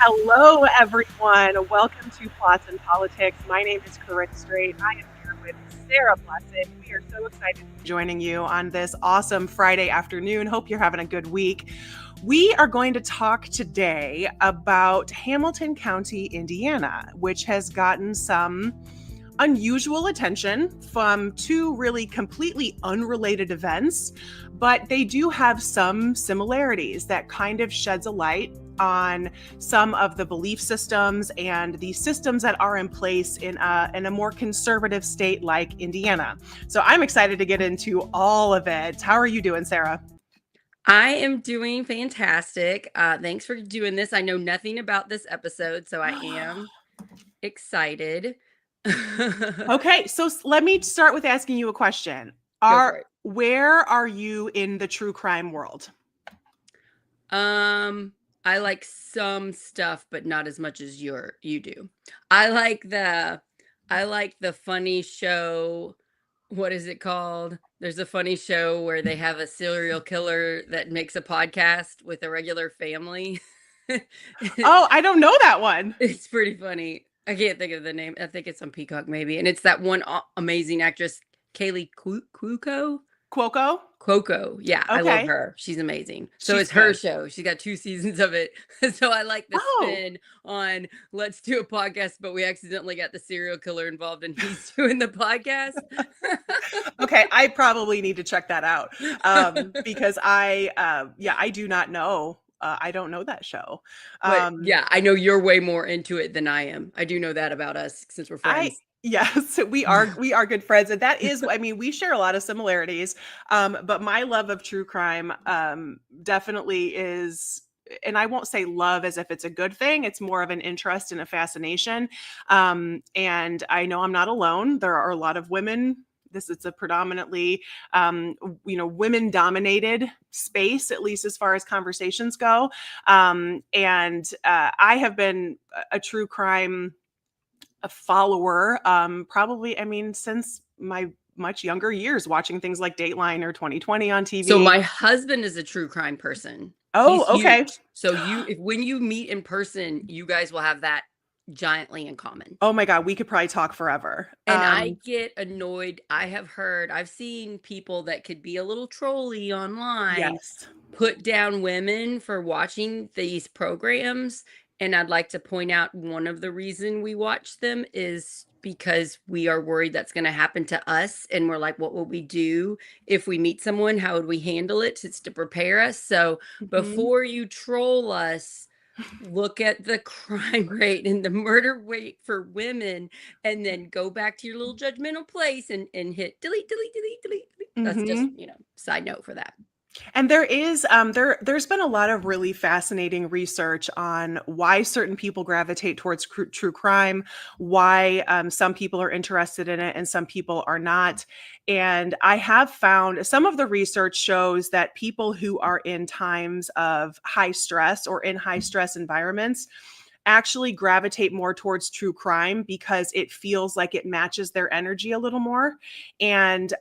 Hello, everyone. Welcome to Plots and Politics. My name is Corinne Strait. I am here with Sarah Blessed. We are so excited to be joining you on this awesome Friday afternoon. Hope you're having a good week. We are going to talk today about Hamilton County, Indiana, which has gotten some unusual attention from two really completely unrelated events, but they do have some similarities that kind of sheds a light on some of the belief systems and the systems that are in place in a more conservative state like Indiana. So I'm excited to get into all of it. How are you doing, Sarah? I am doing fantastic. Thanks for doing this. I know nothing about this episode, so I am excited. Okay, so let me start with asking you a question. Go for it. Where are you in the true crime world? I like some stuff, but not as much as you do. I like the funny show. What is it called? There's a funny show where they have a serial killer that makes a podcast with a regular family. Oh, I don't know that one. It's pretty funny. I can't think of the name. I think it's on Peacock maybe, and it's that one amazing actress, Kaylee Cuoco. Cuoco? Cuoco, yeah, I love Okay. her. She's amazing. So She's it's her good. show. She's got 2 seasons of it. So I like the Oh, spin on let's do a podcast, but we accidentally got the serial killer involved, and he's doing the podcast. okay. I probably need to check that out because I do not know. I don't know that show. But Um, yeah, I know you're way more into it than I am. I do know that about us since we're I friends. yes, we are good friends, and that is. I mean, we share a lot of similarities. But my love of true crime definitely is. And I won't say love as if it's a good thing. It's more of an interest and a fascination. And I know I'm not alone. There are a lot of women. This is a predominantly, women dominated space, at least as far as conversations go. And I have been a true crime follower, probably, I mean, since my much younger years, watching things like Dateline or 2020 on So TV. my husband is a true crime person. Oh, He's okay. huge. So if when you meet in person, you guys will have that giantly in common. Oh my God, we could probably talk forever. And I get annoyed. I've seen people that could be a little trolly online Yes. put down women for watching these programs. And I'd like to point out one of the reason we watch them is because we are worried that's going to happen to us. And we're like, what will we do if we meet someone? How would we handle it? It's to prepare us. So Mhm. before you troll us, look at the crime rate and the murder rate for women, and then go back to your little judgmental place and hit delete, delete, delete, delete, delete. That's just, Mhm. side note for that. And there is there's been a lot of really fascinating research on why certain people gravitate towards true crime, why some people are interested in it and some people are not. And I have found some of the research shows that people who are in times of high stress or in high stress environments actually gravitate more towards true crime because it feels like it matches their energy a little more. And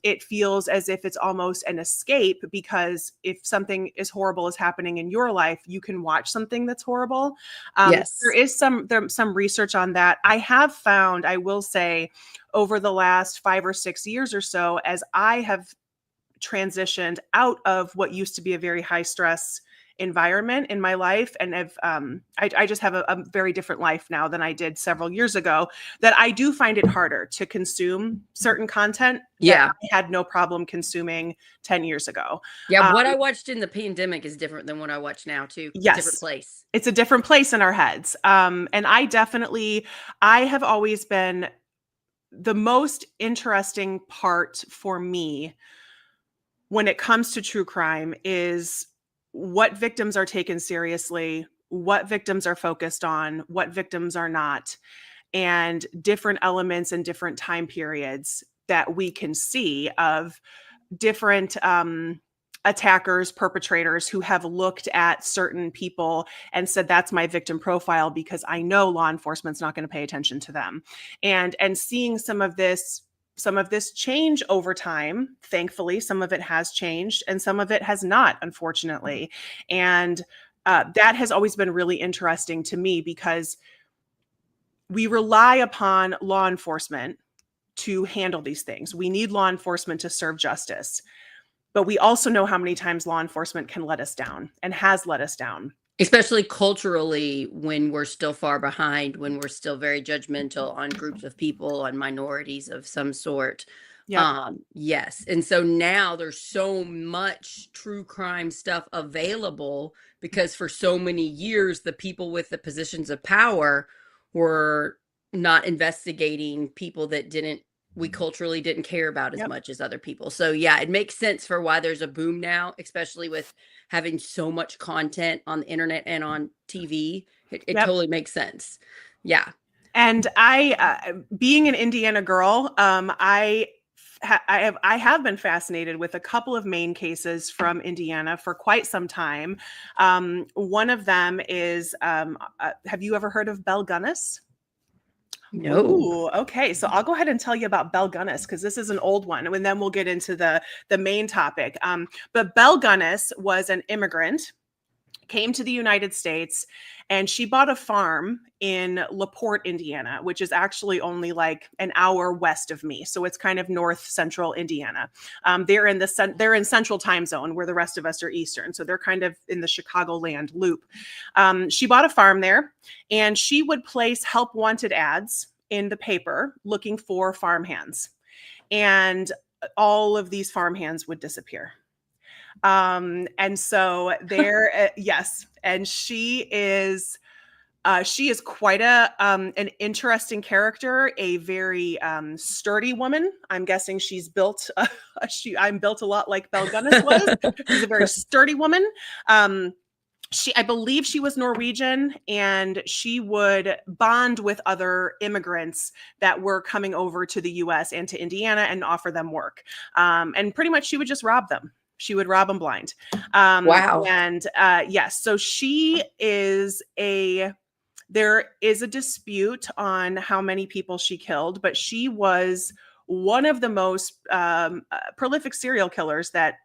it feels as if it's almost an escape because if something as horrible is happening in your life, you can watch something that's horrible. There Yes. is some research on that. I have found, I will say, over the last 5 or 6 years or so, as I have transitioned out of what used to be a very high stress environment in my life and I just have a very different life now than I did several years ago, that I do find it harder to consume certain content that Yeah. I had no problem consuming 10 years ago. Yeah. um, What I watched in the pandemic is different than what I watch now, too. Different yes, place. it's a different place in our heads. And I have always been, the most interesting part for me when it comes to true crime is what victims are taken seriously, what victims are focused on, what victims are not, and different elements and different time periods that we can see of different attackers, perpetrators who have looked at certain people and said, that's my victim profile because I know law enforcement's not going to pay attention to them. And seeing some of this change over time. Thankfully, some of it has changed and some of it has not, unfortunately. And that has always been really interesting to me because we rely upon law enforcement to handle these things. We need law enforcement to serve justice, but we also know how many times law enforcement can let us down and has let us down. Especially culturally, when we're still far behind, when we're still very judgmental on groups of people, on minorities of some sort. Yep. Yes. And so now there's so much true crime stuff available because for so many years, the people with the positions of power were not investigating people that we culturally didn't care about as Yep. much as other people. So yeah, it makes sense for why there's a boom now, especially with having so much content on the internet and on TV. It Yep. totally makes sense. Yeah. And being an Indiana girl, I have been fascinated with a couple of main cases from Indiana for quite some time. One of them is, have you ever heard of Belle Gunness? No. Ooh, okay. So I'll go ahead and tell you about Belle Gunness because this is an old one, and then we'll get into the main topic. But Belle Gunness was an immigrant, came to the United States, and she bought a farm in LaPorte, Indiana, which is actually only like an hour west of me. So it's kind of north central Indiana. They're in central time zone where the rest of us are Eastern. So they're kind of in the Chicagoland loop. She bought a farm there, and she would place help wanted ads in the paper looking for farmhands. And all of these farmhands would disappear. And so there, yes, and she is quite an interesting character, a very sturdy woman. I'm guessing she's built. I'm built a lot like Belle Gunness was. She's a very sturdy woman. I believe she was Norwegian, and she would bond with other immigrants that were coming over to the U.S. and to Indiana and offer them work. And pretty much she would just rob them. She would rob them blind. Wow. And yes, so there is a dispute on how many people she killed, but she was one of the most prolific serial killers that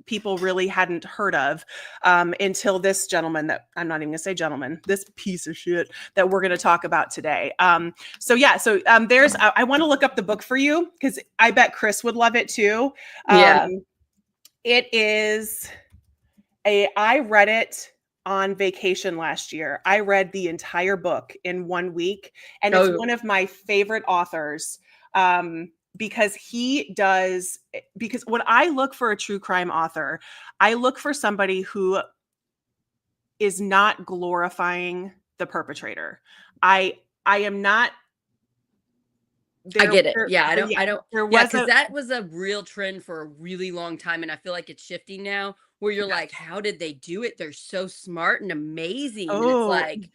people really hadn't heard of until this gentleman that I'm not even gonna say gentleman, this piece of shit that we're gonna talk about today. There's, I want to look up the book for you because I bet Chris would love it too. Yeah. It is I read it on vacation last year. I read the entire book in 1 week, and it's one of my favorite authors. Because because when I look for a true crime author, I look for somebody who is not glorifying the perpetrator. I am not. I get it. Yeah, I don't. There Yeah, was because that was a real trend for a really long time, and I feel like it's shifting now. Where you're like, how did they do it? They're so smart and amazing, and it's oh like,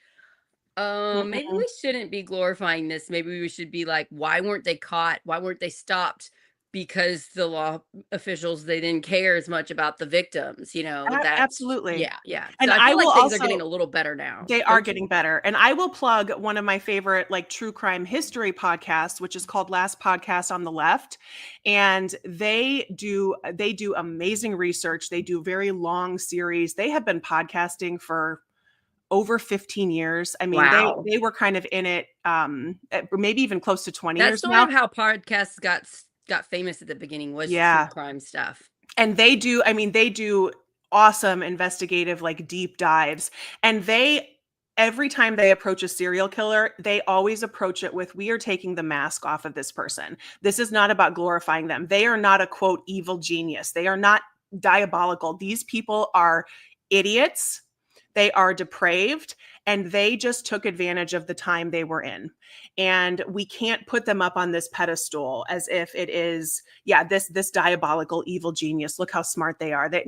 maybe mm-mm. we shouldn't be glorifying this. Maybe we should be like, why weren't they caught? Why weren't they stopped? Because the law officials, they didn't care as much about the victims. Absolutely. Yeah. So And I I feel will like things are also getting a little better now, They are don't you? getting better. And I will plug one of my favorite like true crime history podcasts, which is called Last Podcast on the Left. And they do amazing research. They do very long series. They have been podcasting for over 15 years. I mean, Wow. they were kind of in it maybe even close to 20 That's years sort now. of how podcasts got famous at the beginning, was true Yeah. crime stuff. And they do awesome investigative like deep dives, and every time they approach a serial killer, they always approach it with, we are taking the mask off of this person. This is not about glorifying them. They are not a quote evil genius. They are not diabolical. These people are idiots. They are depraved, and they just took advantage of the time they were in. And we can't put them up on this pedestal as if it is, yeah, this diabolical evil genius. Look how smart they are. They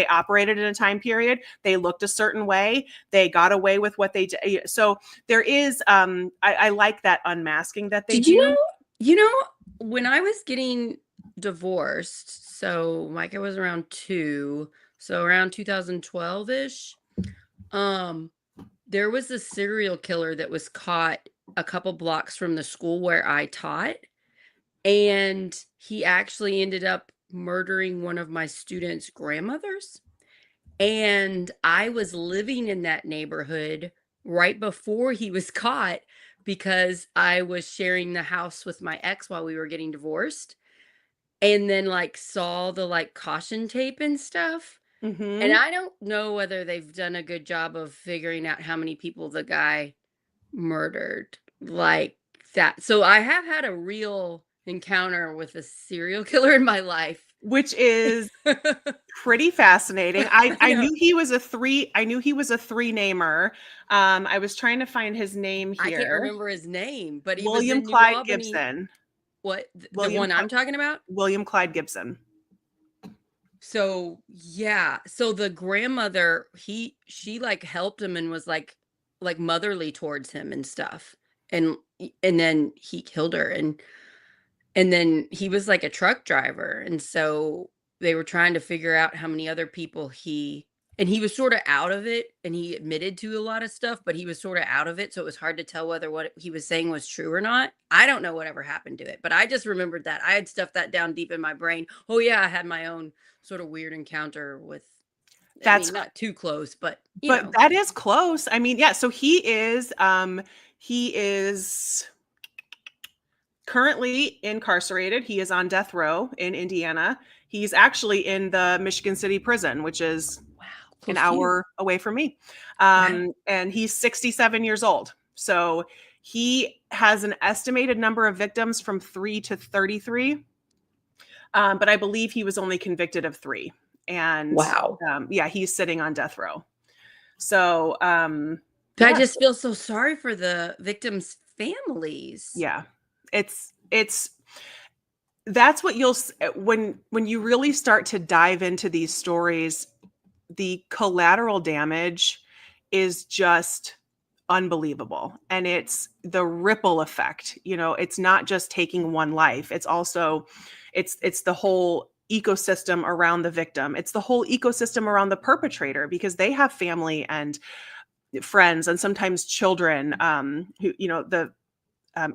operated in a time period. They looked a certain way. They got away with what they did. So there is I like that unmasking that they Did you do. know you know, when I was getting divorced, so Micah was around 2, so around 2012-ish, um, there was a serial killer that was caught a couple blocks from the school where I taught, and he actually ended up murdering one of my students' grandmothers. And I was living in that neighborhood right before he was caught because I was sharing the house with my ex while we were getting divorced, and then, like, saw the, like, caution tape and stuff. And Mhm. I don't know whether they've done a good job of figuring out how many people the guy murdered like that. So I have had a real encounter with a serial killer in my life. Which is pretty fascinating. I I I know. knew he was a 3 namer. I was trying to find his name I can't here. remember his name, but he was William in New Clyde Albany. Gibson. What, the William one Cly I'm talking about? William Clyde Gibson. So, yeah. So the grandmother, she like helped him and was like motherly towards him and stuff. And then he killed her, and then he was like a truck driver, and so they were trying to figure out how many other people he was sort of out of it, and he admitted to a lot of stuff, but he was sort of out of it, so it was hard to tell whether what he was saying was true or not. I don't know whatever happened to it, but I just remembered that. I had stuffed that down deep in my brain. Oh yeah, I had my own sort of weird encounter with, I That's mean, not too close, but But that is close. I mean, yeah, so he is currently incarcerated. He is on death row in Indiana. He's actually in the Michigan City prison, which is wow, an close to you. hour away from me. Wow. And he's 67 years old. So he has an estimated number of victims from 3 to 33. But I believe he was only convicted of 3. And Wow. yeah, he's sitting on death row. So I yeah, just feel so sorry for the victims' families. yeah. It's that's what when you really start to dive into these stories, the collateral damage is just unbelievable, and it's the ripple effect. It's not just taking one life, it's also it's the whole ecosystem around the victim, it's the whole ecosystem around the perpetrator, because they have family and friends and sometimes children, who the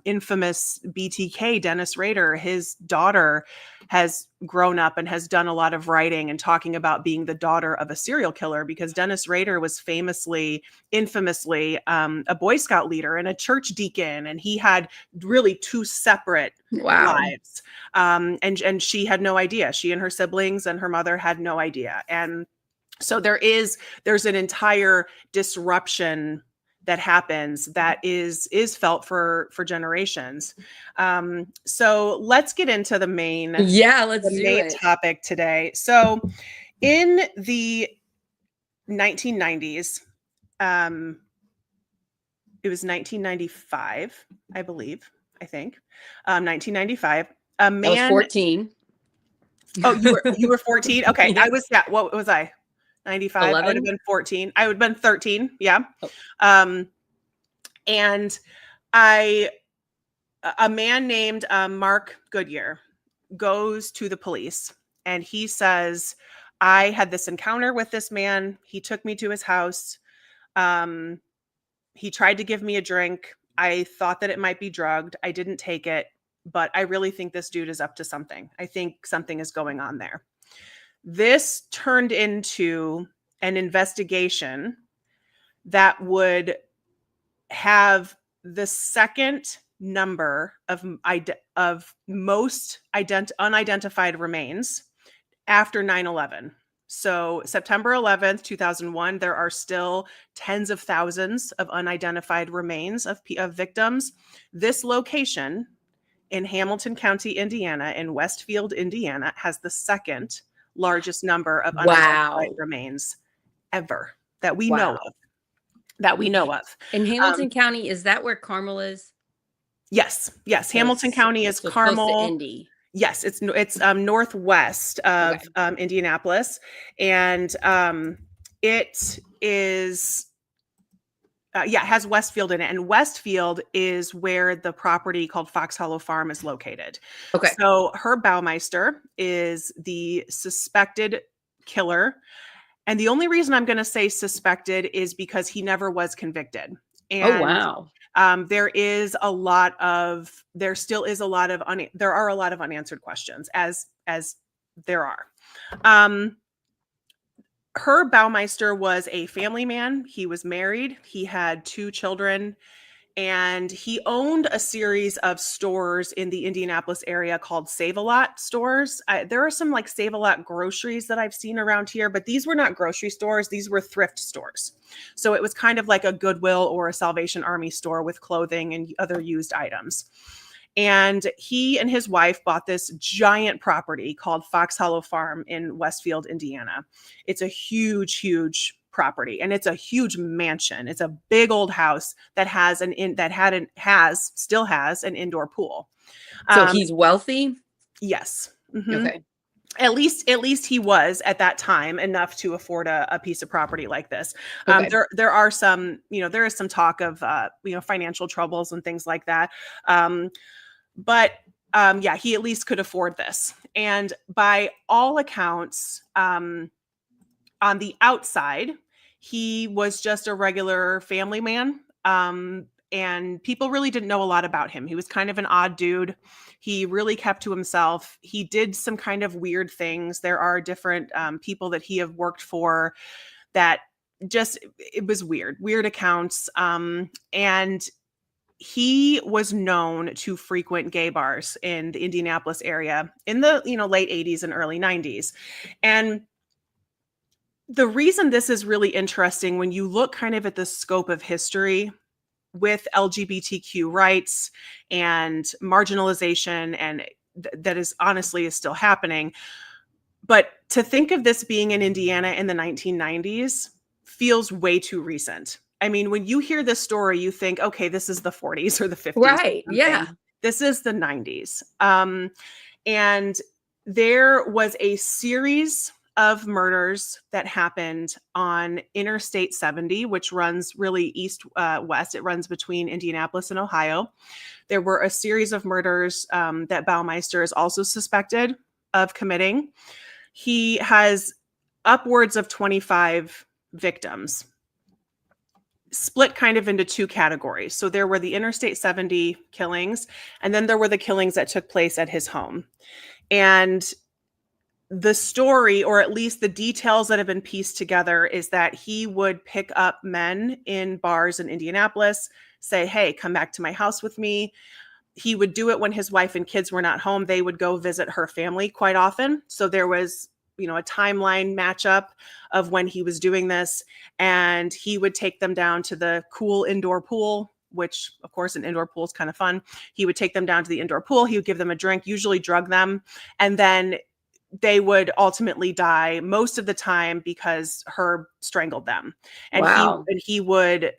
infamous BTK, Dennis Rader, his daughter has grown up and has done a lot of writing and talking about being the daughter of a serial killer, because Dennis Rader was infamously, a Boy Scout leader and a church deacon, and he had really 2 separate Wow. lives. And she had no idea. She and her siblings and her mother had no idea. And so there's an entire disruption that happens that is felt for generations. So let's get into Yeah, let's the do main it. topic today. So in the 1990s, um, it was 1995, I believe, I think, 1995. A I was man. 14. Oh, you were 14. Okay, I Yeah. was, yeah. What was I? 95. I would have 11? been 14. I would have been 13. Yeah. Oh, Um, and I a man named Mark Goodyear goes to the police, and he says, I had this encounter with this man. He took me to his house. Um, he tried to give me a drink. I thought that it might be drugged. I didn't take it, but I really think this dude is up to something. I think something is going on there. This turned into an investigation that would have the second number of most unidentified remains after 9/11. So September 11th, 2001, there are still tens of thousands of unidentified remains of victims. This location in Hamilton County, Indiana, in Westfield, Indiana, has the second largest number of unidentified wow. remains ever that we know Wow. of. That we know of. In Um, Hamilton County, is that where Carmel is? yes, yes. So Hamilton County is it's close to Carmel. Indy. Yes, it's northwest of Okay. Indianapolis, and it is. Yeah, it has Westfield in it, and Westfield is where the property called Fox Hollow Farm is located. Okay. So Herb Baumeister is the suspected killer, and the only reason I'm going to say suspected is because he never was convicted. Oh, And wow. there still is a lot of there are a lot of unanswered questions, as there are. Um, Herb Baumeister was a family man. He was married. He had 2 children, and he owned a series of stores in the Indianapolis area called Save-A-Lot stores. There are some like Save-A-Lot groceries that I've seen around here, but these were not grocery stores. These were thrift stores. So it was kind of like a Goodwill or a Salvation Army store with clothing and other used items. And he and his wife bought this giant property called Fox Hollow Farm in Westfield, Indiana. It's a huge, huge property, and it's a huge mansion. It's a big old house that has still has an indoor pool. So he's wealthy? Yes. Mm-hmm. Okay. At least he was at that time enough to afford a piece of property like this. Okay. There are some, there is some talk of financial troubles and things like that. But yeah, he at least could afford this. And by all accounts, on the outside, he was just a regular family man. And people really didn't know a lot about him. He was kind of an odd dude. He really kept to himself. He did some kind of weird things. There are different people that he have worked for that it was weird accounts. And he was known to frequent gay bars in the Indianapolis area in the late 80s and early 90s. And the reason this is really interesting when you look kind of at the scope of history with LGBTQ rights and marginalization, and that is honestly is still happening. But to think of this being in Indiana in the 1990s feels way too recent. I mean, when you hear this story, you think, okay, this is the 40s or the 50s. Right. Yeah. This is the 90s. And there was a series of murders that happened on Interstate 70, which runs really east-west. It runs between Indianapolis and Ohio. There were a series of murders that Baumeister is also suspected of committing. He has upwards of 25 victims, split kind of into 2 categories. So there were the Interstate 70 killings, and then there were the killings that took place at his home. And the story, or at least the details that have been pieced together, is that he would pick up men in bars in Indianapolis, say, hey, come back to my house with me. He would do it when his wife and kids were not home. They would go visit her family quite often. So there was a timeline matchup of when he was doing this, and he would take them down to the cool indoor pool, which of course an indoor pool is kind of fun. He would take them down to the indoor pool. He would give them a drink, usually drug them, and then they would ultimately die most of the time because Herb strangled them. And wow. he would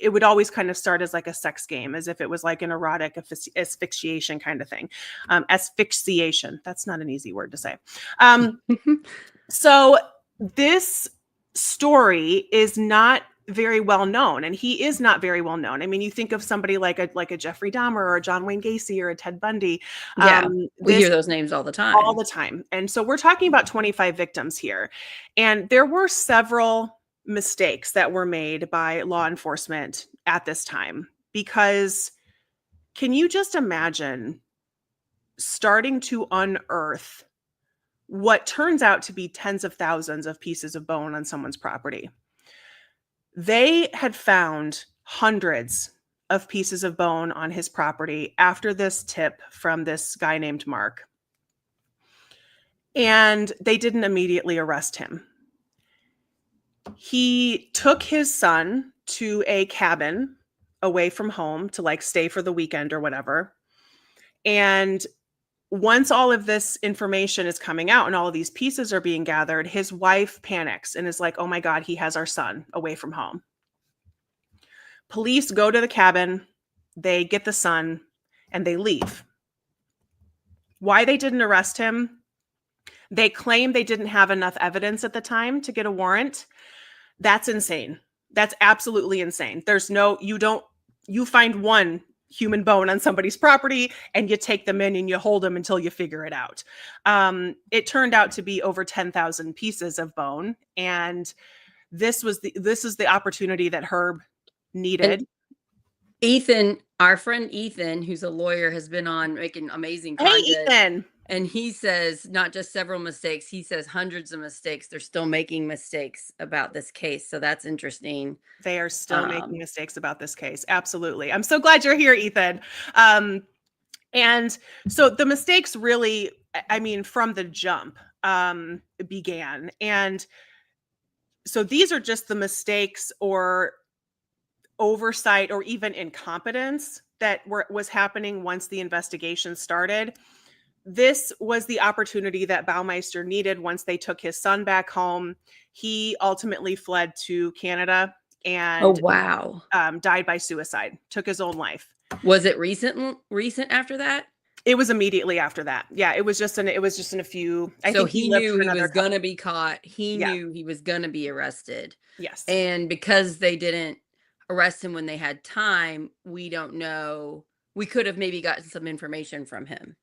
it would always kind of start as like a sex game, as if it was like an erotic asphyxiation kind of thing. Asphyxiation. That's not an easy word to say. So this story is not very well known, and he is not very well known. I mean, you think of somebody like a Jeffrey Dahmer or a John Wayne Gacy or a Ted Bundy. Yeah, we hear those names all the time. All the time. And so we're talking about 25 victims here. And there were several mistakes that were made by law enforcement at this time, because can you just imagine starting to unearth what turns out to be tens of thousands of pieces of bone on someone's property? They had found hundreds of pieces of bone on his property after this tip from this guy named Mark. And they didn't immediately arrest him. He took his son to a cabin away from home to like stay for the weekend or whatever. And once all of this information is coming out and all of these pieces are being gathered, his wife panics and is like, oh my God, he has our son away from home. Police go to the cabin, they get the son, and they leave. Why they didn't arrest him? They claim they didn't have enough evidence at the time to get a warrant. That's insane. That's absolutely insane. You find one human bone on somebody's property and you take them in and you hold them until you figure it out. It turned out to be over 10,000 pieces of bone. And this is the opportunity that Herb needed. And Ethan, our friend Ethan, who's a lawyer, has been on making amazing content. Hey, Ethan. And he says not just several mistakes, he says hundreds of mistakes. They're still making mistakes about this case. So that's interesting. They are still making Um, mistakes about this case. Absolutely. I'm so glad you're here, Ethan. Um, and so the mistakes really, I mean, from the jump began. And so these are just the mistakes or oversight or even incompetence that was happening once the investigation started. This was the opportunity that Baumeister needed once they took his son back home. He ultimately fled to Canada oh and wow. died by suicide, took his own life. Was it recent after that? It was immediately after that. Yeah, it was just in a few. I So think he he lived knew for he another was couple. gonna be caught. He Yeah. knew he was gonna be arrested. Yes. And because they didn't arrest him when they had time, we don't know. We could have maybe gotten some information from him.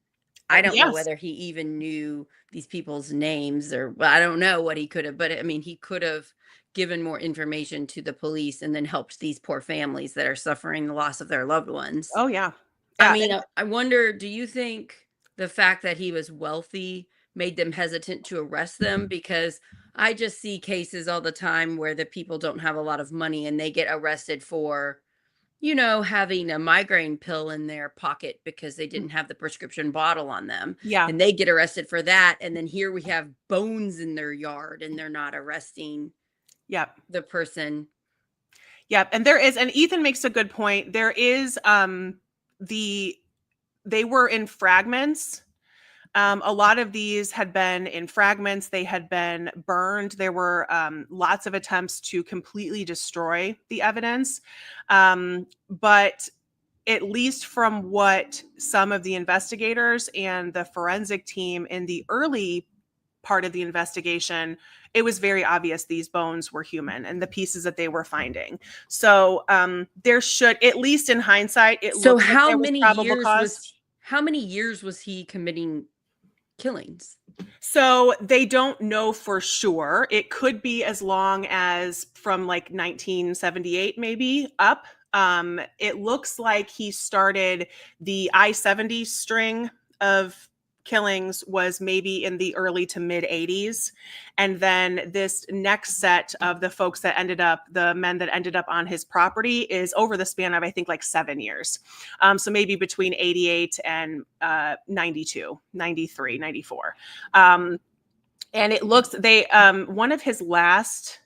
I don't know Yes. whether he even knew these people's names or well, I don't know what he could have, but I mean, he could have given more information to the police and then helped these poor families that are suffering the loss of their loved ones. Oh yeah. I Yeah. mean, I wonder, do you think the fact that he was wealthy made them hesitant to arrest them? Because I just see cases all the time where the people don't have a lot of money and they get arrested for, having a migraine pill in their pocket because they didn't have the prescription bottle on them. Yeah. And they get arrested for that. And then here we have bones in their yard and they're not arresting Yep. the person. Yep. And and Ethan makes a good point. There is the they were in fragments. A lot of these had been in fragments. They had been burned. There were lots of attempts to completely destroy the evidence. But at least from what some of the investigators and the forensic team in the early part of the investigation, it was very obvious these bones were human and the pieces that they were finding. So there should, at least in hindsight, it So looks like there was probable cause. how many years was he committing killings? So they don't know for sure. It could be as long as from like 1978, maybe up. It looks like he started the I-70 string of killings was maybe in the early to mid 80s. And then this next set of the men that ended up on his property is over the span of, I think, like 7 years. So maybe between 88 and 92, 93, 94. And it looks one of his last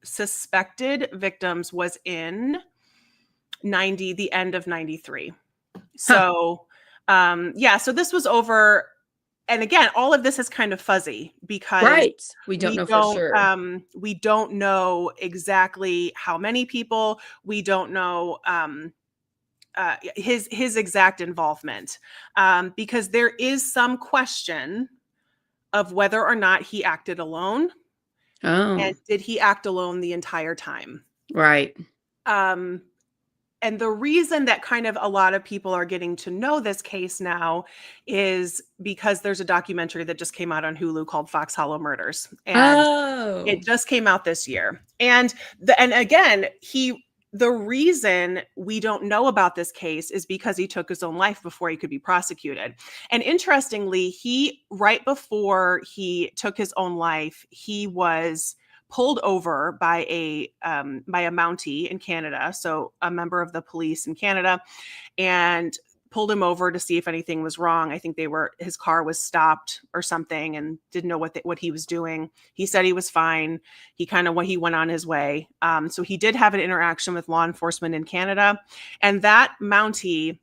suspected victims was in the end of 93. Huh. So yeah, so this was over. And again, all of this is kind of fuzzy because Right. We don't know for sure. we don't know exactly how many people. We don't know his exact involvement, because there is some question of whether or not he acted alone, and Oh, did he act alone the entire time. right. Um, and the reason that kind of a lot of people are getting to know this case now is because there's a documentary that just came out on Hulu called Fox Hollow Murders, and Oh. it just came out this year. And again, the reason we don't know about this case is because he took his own life before he could be prosecuted. And interestingly, right before he took his own life, he was pulled over by a Mountie in Canada, so a member of the police in Canada, and pulled him over to see if anything was wrong. I think his car was stopped or something and didn't know what he was doing. He said he was fine. He went on his way. So he did have an interaction with law enforcement in Canada, and that Mountie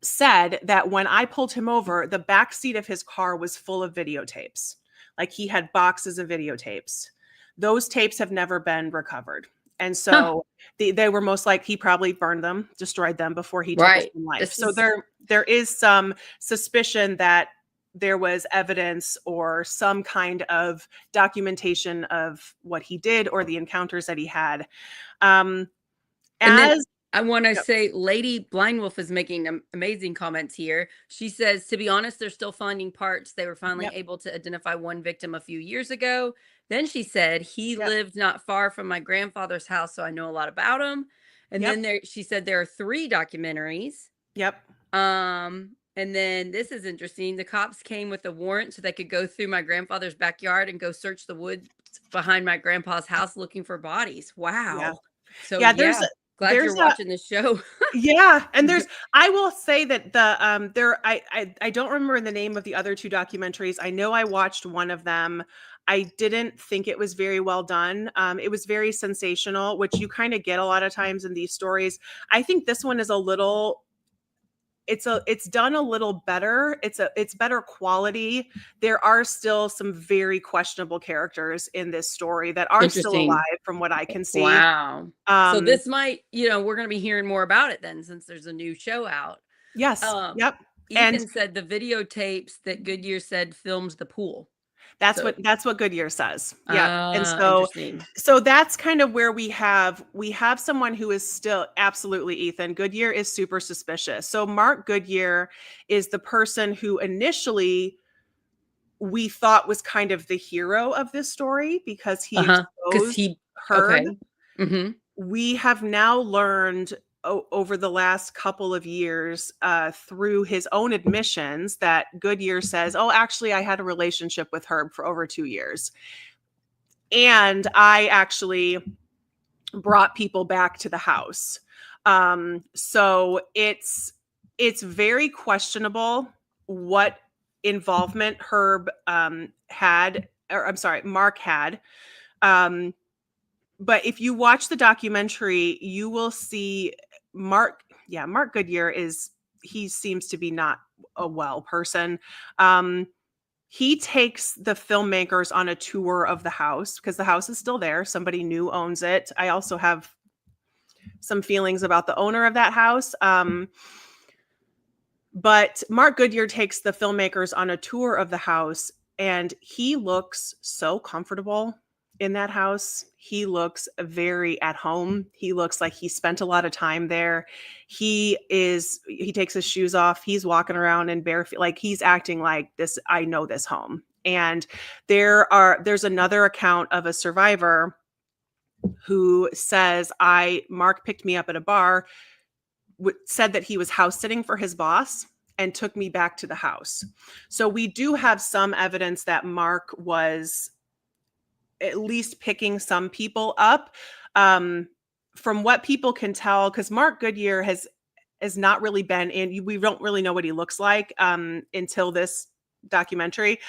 said that when I pulled him over, the back seat of his car was full of videotapes. Like he had boxes of videotapes. Those tapes have never been recovered. And Huh. so they were most like he probably burned them, destroyed them before he took his Right. own life. This So is there is some suspicion that there was evidence or some kind of documentation of what he did or the encounters that he had. Um, And then as I wanna say Lady Blind Wolf is making amazing comments here. She says, "To be honest, they're still finding parts. They were finally Yep, able to identify one victim a few years ago." Then she said, "He yep, lived not far from my grandfather's house, so I know a lot about him." And yep, then she said there are 3 documentaries. yep. Um, And then this is interesting. The cops came with a warrant so they could go through my grandfather's backyard and go search the woods behind my grandpa's house looking for bodies. Yeah. Wow. So Yeah, yeah, glad there's you're a watching this show. yeah, and I will say that I don't remember the name of the other two documentaries. I know I watched one of them. I didn't think it was very well done. It was very sensational, which you kind of get a lot of times in these stories. I think this one is a little it's done a little better. It's better quality. There are still some very questionable characters in this story that are still Interesting. alive from what I can see. Wow. So Um this might, we're going to be hearing more about it then since there's a new show out. yes. Um, Yep. And Ethan said the videotapes that Goodyear said films the pool. So, that's what Goodyear says. Yep. And interesting. so that's kind of where we have someone who is still absolutely Ethan. Goodyear is super suspicious. So Mark Goodyear is the person who initially we thought was kind of the hero of this story because he Because exposed he, Herb. okay. Mm-hmm. We have now learned over the last couple of years through his own admissions that Goodyear says, oh, actually, I had a relationship with Herb for over 2 years. And I actually brought people back to the house. So it's very questionable what involvement Herb had, or I'm sorry, Mark had. But if you watch the documentary, you will see Mark. Yeah, Mark Goodyear he seems to be not a well person. He takes the filmmakers on a tour of the house because the house is still there. Somebody new owns it. I also have some feelings about the owner of that house. But Mark Goodyear takes the filmmakers on a tour of the house, and he looks so comfortable in that house. He looks very at home. He looks like he spent a lot of time there. He takes his shoes off. He's walking around in bare feet, like he's acting like this. I know this home. And there's another account of a survivor who says, Mark picked me up at a bar, said that he was house sitting for his boss and took me back to the house. So we do have some evidence that Mark was at least picking some people up. From what people can tell, because Mark Goodyear has not really been in, we don't really know what he looks like until this documentary.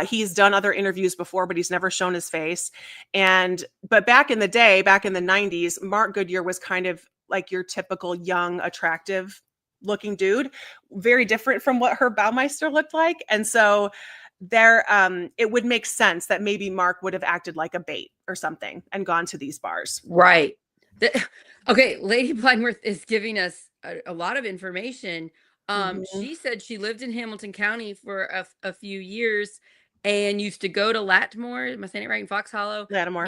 He's done other interviews before, but he's never shown his face. But back in the day, back in the 90s, Mark Goodyear was kind of like your typical young, attractive looking dude, very different from what Herb Baumeister looked like. And so it would make sense that maybe Mark would have acted like a bait or something and gone to these bars. Right. Okay, Lady Blindworth is giving us a lot of information. Mhm. She said she lived in Hamilton County for a few years and used to go to Lattimore. Am I saying it right? In Fox Hollow. Lattimore.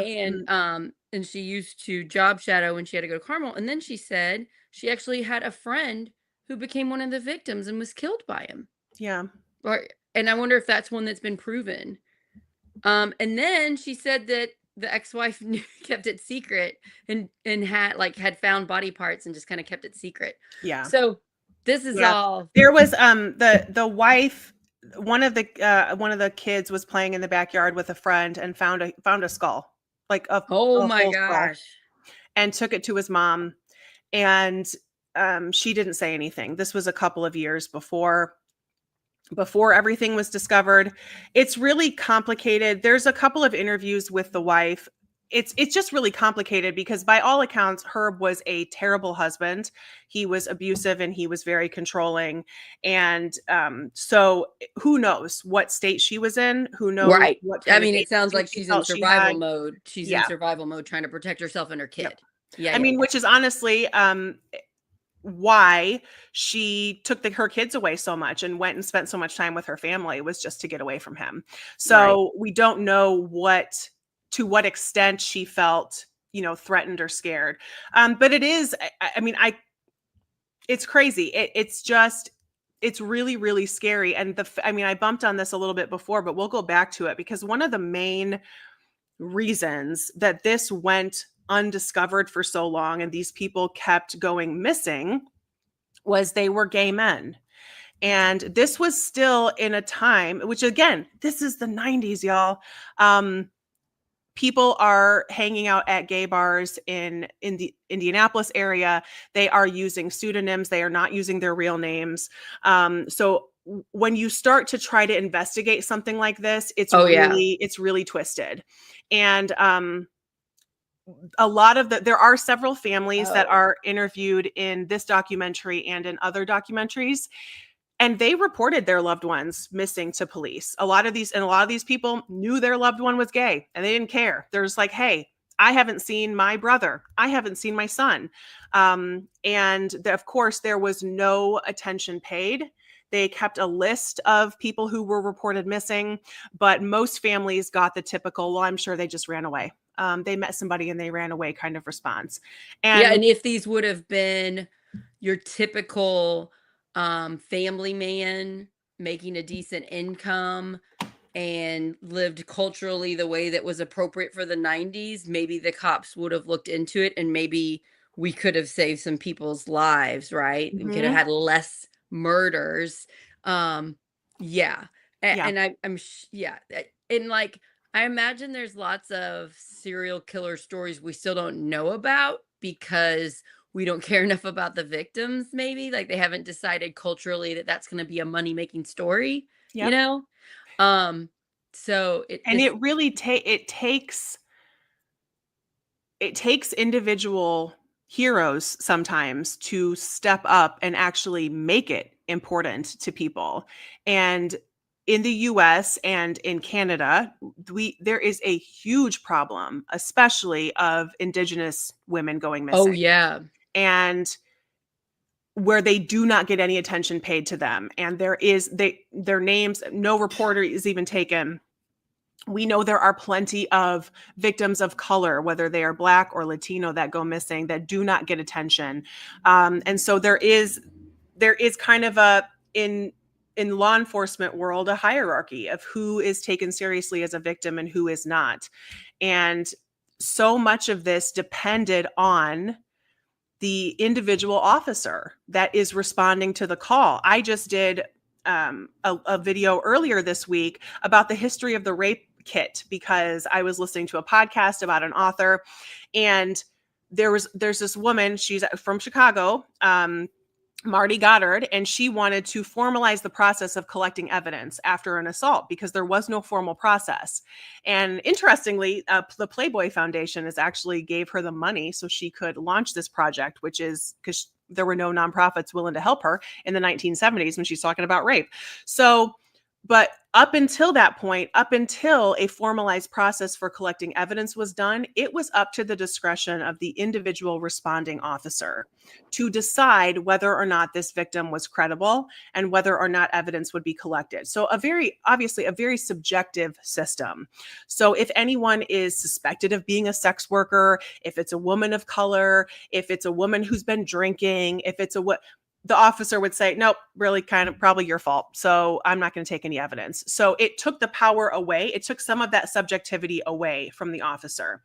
And she used to job shadow when she had to go to Carmel. And then she said she actually had a friend who became one of the victims and was killed by him. Yeah. And I wonder if that's one that's been proven. And then she said that the ex-wife kept it secret and had found body parts and just kind of kept it secret. Yeah. So this is all. There was the wife, one of the kids was playing in the backyard with a friend and found a skull, like a Oh my whole skull, gosh. and took it to his mom, and she didn't say anything. This was a couple of years before everything was discovered. It's really complicated. There's a couple of interviews with the wife. It's just really complicated because by all accounts, Herb was a terrible husband. He was abusive and he was very controlling. And so who knows what state she was in? Who knows Right. what I kind of mean, it sounds like she she's in felt she survival had. mode. She's in Yeah. survival mode trying to protect herself and her kid. Yep. Yeah. I mean, which is honestly why she took her kids away so much and went and spent so much time with her family, was just to get away from him. So we don't know to what extent she felt, threatened or scared. But it is, I mean, it's crazy. It's really, really scary. And I bumped on this a little bit before, but we'll go back to it because one of the main reasons that this went undiscovered for so long and these people kept going missing was they were gay men. And this was still in a time, which again, this is the 90s, y'all. People are hanging out at gay bars in the Indianapolis area. They are using pseudonyms. They are not using their real names. So when you start to try to investigate something like this, Oh yeah. it's really twisted. And a lot of there are several families that Oh. are interviewed in this documentary and in other documentaries, and they reported their loved ones missing to police. A lot of these people knew their loved one was gay and they didn't care. They're just like, hey, I haven't seen my brother. I haven't seen my son. Of course, there was no attention paid. They kept a list of people who were reported missing, but most families got the typical, well, I'm sure they just ran away. They met somebody and they ran away kind of response. Yeah, And and if these would have been your typical, family man making a decent income and lived culturally the way that was appropriate for the 90s, maybe the cops would have looked into it and maybe we could have saved some people's lives, right? We could have mhm, had less murders. Um, yeah. yeah, And yeah. And like, I imagine there's lots of serial killer stories we still don't know about because we don't care enough about the victims, maybe. Like, they haven't decided culturally that that's going to be a money making story, you yep. know? Um, so it And this it takes individual heroes sometimes to step up and actually make it important to people. And in the US and in Canada, there is a huge problem, especially of Indigenous women going Oh, missing. yeah. And where they do not get any attention paid to them. And their names, no reporter is even taken. We know there are plenty of victims of color, whether they are Black or Latino, that go missing that do not get attention. And so there is kind of in law enforcement world a hierarchy of who is taken seriously as a victim and who is not. And so much of this depended on the individual officer that is responding to the call. I just did a video earlier this week about the history of the rape kit because I was listening to a podcast about an author, and there's this woman. She's from Chicago. Marty Goddard, and she wanted to formalize the process of collecting evidence after an assault because there was no formal process. And interestingly, the Playboy Foundation is actually gave her the money so she could launch this project, which is because there were no nonprofits willing to help her in the 1970s when she's talking about rape. So, but up until that point, up until a formalized process for collecting evidence was done, it was up to the discretion of the individual responding officer to decide whether or not this victim was credible and whether or not evidence would be collected. So obviously a very subjective system. So if anyone is suspected of being a sex worker, if it's a woman of color, if it's a woman who's been drinking, if it's the officer would say, nope, really kind of probably your fault. So I'm not going to take any evidence. So it took the power away. It took some of that subjectivity away from the officer.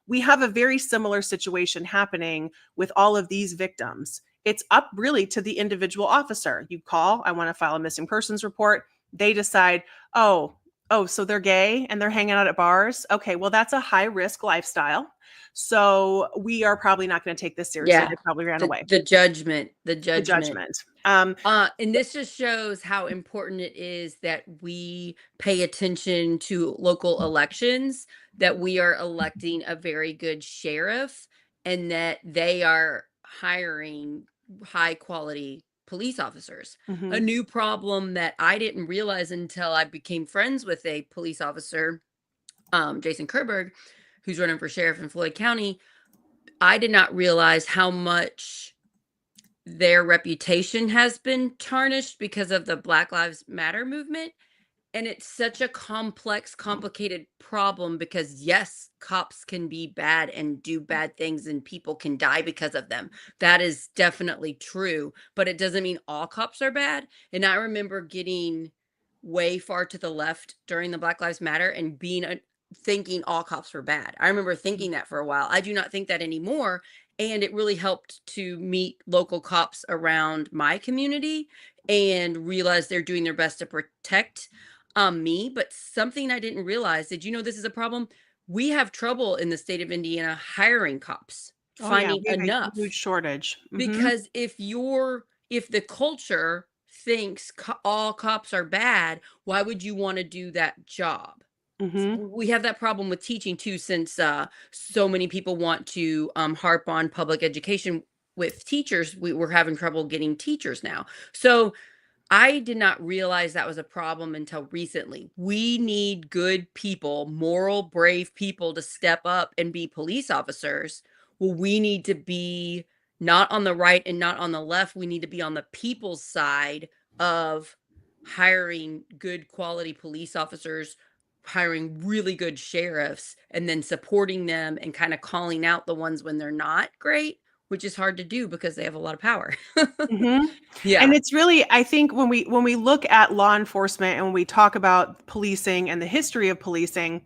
We have a very similar situation happening with all of these victims. It's up really to the individual officer. You call, I want to file a missing persons report. They decide, so they're gay and they're hanging out at bars. Okay, well, that's a high risk lifestyle. So we are probably not going to take this seriously. Yeah. They probably ran away. The judgment, the The judgment. judgment. And this just shows how important it is that we pay attention to local elections, that we are electing a very good sheriff, and that they are hiring high quality police officers. A Mhm. new problem that I didn't realize until I became friends with a police officer, Jason Kerberg, who's running for sheriff in Floyd County. I did not realize how much their reputation has been tarnished because of the Black Lives Matter movement. And it's such a complex, complicated problem because, yes, cops can be bad and do bad things and people can die because of them. That is definitely true. But it doesn't mean all cops are bad. And I remember getting way far to the left during the Black Lives Matter and being thinking all cops were bad. I remember thinking that for a while. I do not think that anymore. And it really helped to meet local cops around my community and realize they're doing their best to protect me. But something I didn't realize, did you know this is a problem? We have trouble in the state of Indiana hiring cops, Oh yeah, finding we have a huge enough. shortage. Because if the culture thinks all cops are bad, why would you want to do that job? Mhm. We have that problem with teaching too, since so many people want to harp on public education with teachers. We're having trouble getting teachers now. So I did not realize that was a problem until recently. We need good people, moral, brave people to step up and be police officers. Well, we need to be not on the right and not on the left. We need to be on the people's side of hiring good quality police officers, hiring really good sheriffs, and then supporting them and kind of calling out the ones when they're not great, which is hard to do because they have a lot of power. Mhm. And Yeah. it's really, I think when we look at law enforcement and when we talk about policing and the history of policing,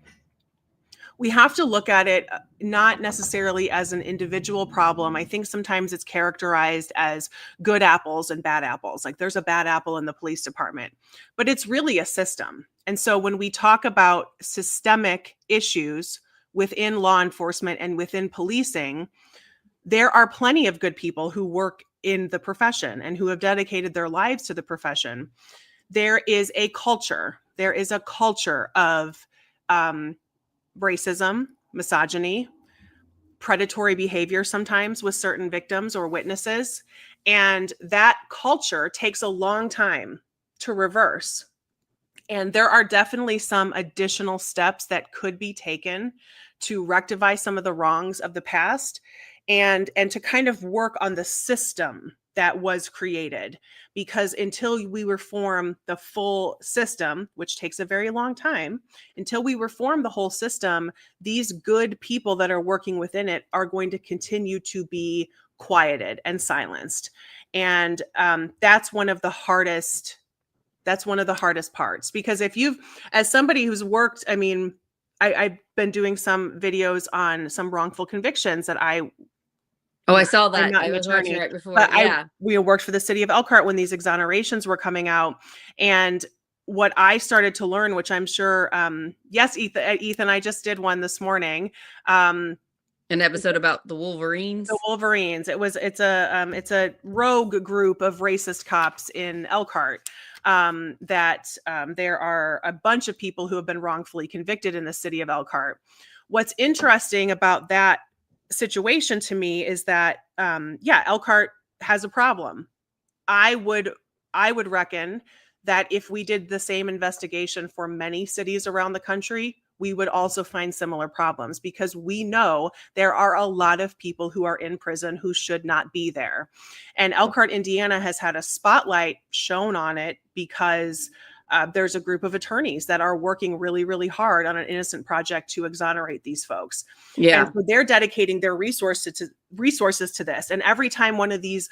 we have to look at it not necessarily as an individual problem. I think sometimes it's characterized as good apples and bad apples. Like there's a bad apple in the police department, but it's really a system. And so when we talk about systemic issues within law enforcement and within policing, there are plenty of good people who work in the profession and who have dedicated their lives to the profession. There is a culture. There is a culture of um, racism, misogyny, predatory behavior sometimes with certain victims or witnesses. And that culture takes a long time to reverse. And there are definitely some additional steps that could be taken to rectify some of the wrongs of the past and to kind of work on the system that was created, because until we reform the full system, which takes a very long time, until we reform the whole system, these good people that are working within it are going to continue to be quieted and silenced. And that's one of the hardest parts, because if you've, as somebody who's worked, I mean, I've been doing some videos on some wrongful convictions that Oh, I saw I'm that. not I an was watching attorney, right before. but Yeah. we worked for the city of Elkhart when these exonerations were coming out. And what I started to learn, which I'm sure, yes, Ethan, I just did one this morning. Um, An episode about the the Wolverines. Wolverines. It's a rogue group of racist cops in Elkhart. That there are a bunch of people who have been wrongfully convicted in the city of Elkhart. What's interesting about that situation to me is that yeah, Elkhart has a problem. I would I would reckon that if we did the same investigation for many cities around the country, we would also find similar problems, because we know there are a lot of people who are in prison who should not be there. And Elkhart, Indiana has had a spotlight shown on it because there's a group of attorneys that are working really, really hard on an innocent project to exonerate these folks. And Yeah. so they're dedicating their resources to this. And every time one of these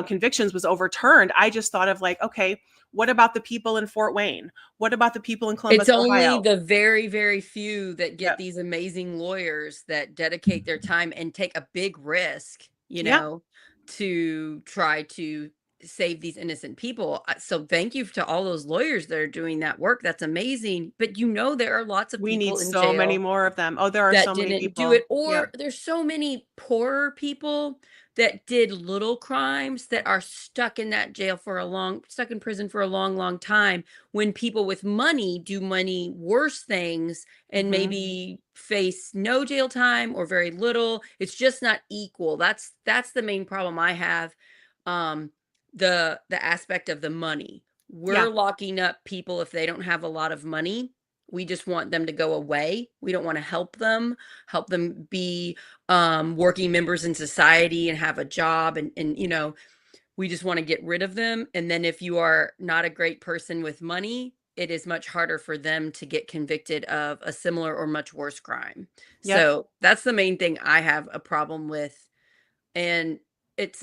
convictions was overturned, I just thought of like, okay, what about the people in Fort Wayne? What about the people in It's Columbus, only Ohio? the very, very few that get Yep. these amazing lawyers that dedicate their time and take a big risk, Yep. to try to save these innocent people. So thank you to all those lawyers that are doing that work. That's amazing. But there are lots of We need people in so many jail more of them. Oh, there are that so many didn't do people. it, or Yep. there's so many poorer people that did little crimes that are stuck in prison for a long, long time, when people with money do money worse things and Hmm. maybe face no jail time or very little. It's just not equal. That's the main problem I have. um the aspect of the money, Yeah. we're locking up people if they don't have a lot of money. We just want them to go away. We don't want to help them be working members in society and have a job, and we just want to get rid of them. And then if you are not a great person with money, it is much harder for them to get convicted of a similar or much worse crime. Yep. So that's the main thing I have a problem with. And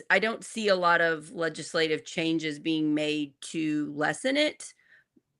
I don't see a lot of legislative changes being made to lessen it.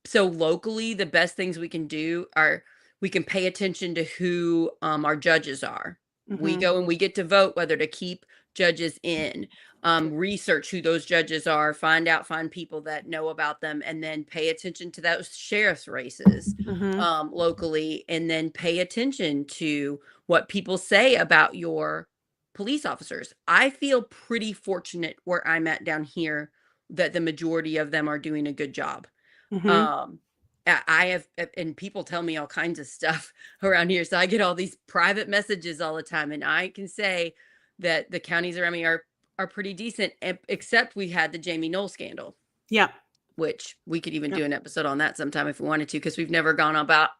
So locally, the best things we can do are we can pay attention to who our judges are. We Mhm. go and we get to vote whether to keep judges in, research who those judges are, find people that know about them, and then pay attention to those sheriff's races Mhm. locally, and then pay attention to what people say about your police officers. I feel pretty fortunate where I'm at down here that the majority of them are doing a good job. Mhm. Um, I have, and people tell me all kinds of stuff around here. So I get all these private messages all the time, and I can say that the counties around me are pretty decent, except we had the Jamie Knoll scandal, Yep. which we could even Yep. do an episode on that sometime if we wanted to, because we've never gone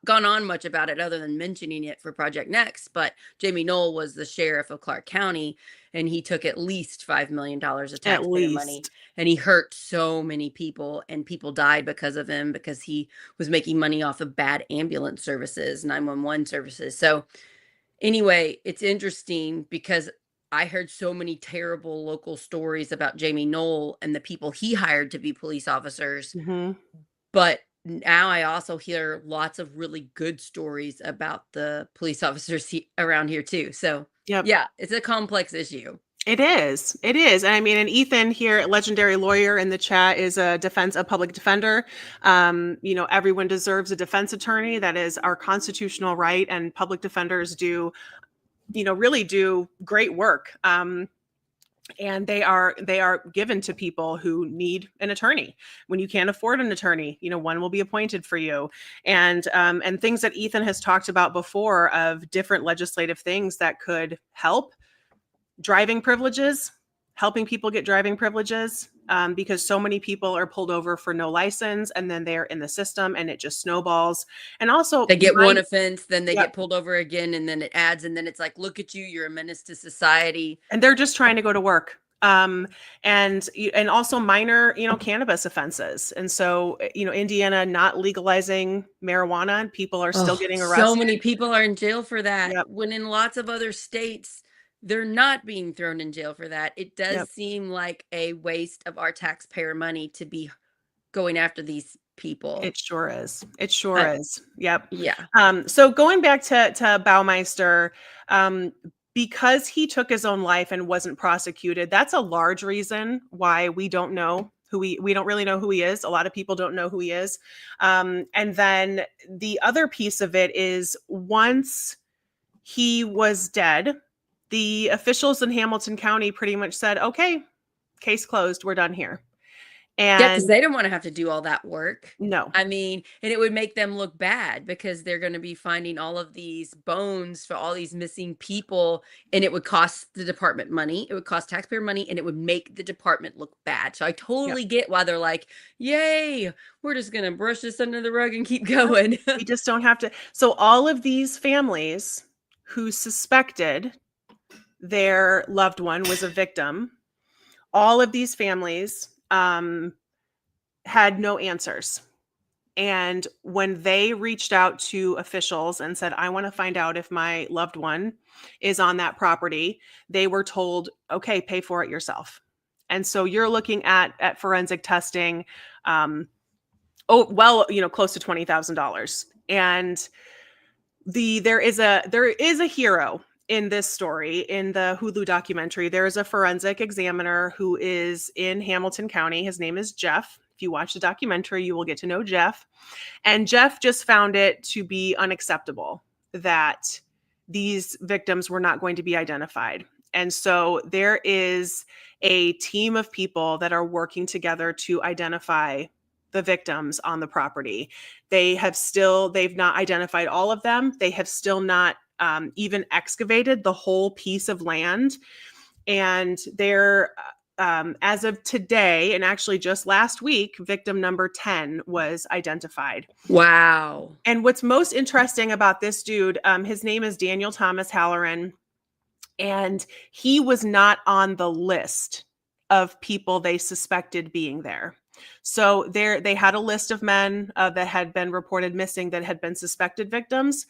on much about it other than mentioning it for Project Next. But Jamie Knoll was the sheriff of Clark County, and he took at least $5 million of At taxpayer money, least. and he hurt so many people, and people died because of him because he was making money off of bad ambulance services, 911 services. So anyway, it's interesting because I heard so many terrible local stories about Jamie Knoll and the people he hired to be police officers, Mhm. but now I also hear lots of really good stories about the police officers around here too. So, Yep. yeah, it's a complex issue. It is. It is. And I mean, and Ethan here, legendary lawyer in the chat, is a public defender. Everyone deserves a defense attorney. That is our constitutional right, and public defenders do, really do great work. And they are given to people who need an attorney. When you can't afford an attorney, one will be appointed for you. And things that Ethan has talked about before, of different legislative things that could help driving privileges, helping people get driving privileges, because so many people are pulled over for no license, and then they're in the system and it just snowballs. And also, They get one offense, then they yep, get pulled over again, and then it adds, and then it's like, look at you, you're a menace to society. and they're just trying to go to work. And also minor, cannabis offenses. And so, Indiana not legalizing marijuana, people are still Oh, getting so arrested. many people are in jail for that, Yep, when in lots of other states, they're not being thrown in jail for that. It does yep. seem like a waste of our taxpayer money to be going after these people. It sure is. It sure Uh, is. Yep. yeah. So going back to Baumeister, um, because he took his own life and wasn't prosecuted, that's a large reason why we don't know we don't really know who he is. A lot of people don't know who he is. And then the other piece of it is, once he was dead, the officials in Hamilton County pretty much said, okay, case closed. We're done here. Yeah, because And they don't wanna have to do all that work. no, I mean, and it would make them look bad because they're gonna be finding all of these bones for all these missing people, and it would cost the department money, it would cost taxpayer money, and it would make the department look bad. So I yep. totally get why they're like, "Yay, we're just gonna brush this under the rug and keep Yep. going." We just don't have to. So all of these families who suspected their loved one was a victim, all of these families had no answers. And when they reached out to officials and said, I want to find out if my loved one is on that property, they were told, okay, pay for it yourself. And so you're looking at forensic testing, close to $20,000. And there is a hero in this story. In the Hulu documentary, there is a forensic examiner who is in Hamilton County. His name is Jeff. If you watch the documentary, you will get to know Jeff. And Jeff just found it to be unacceptable that these victims were not going to be identified. And so there is a team of people that are working together to identify the victims on the property. They've not identified all of them. They have still not even excavated the whole piece of land. And they're, as of today, and actually just last week, victim number 10 was identified. Wow. And what's most interesting about this dude, his name is Daniel Thomas Halloran, and he was not on the list of people they suspected being there. So they had a list of men that had been reported missing, that had been suspected victims.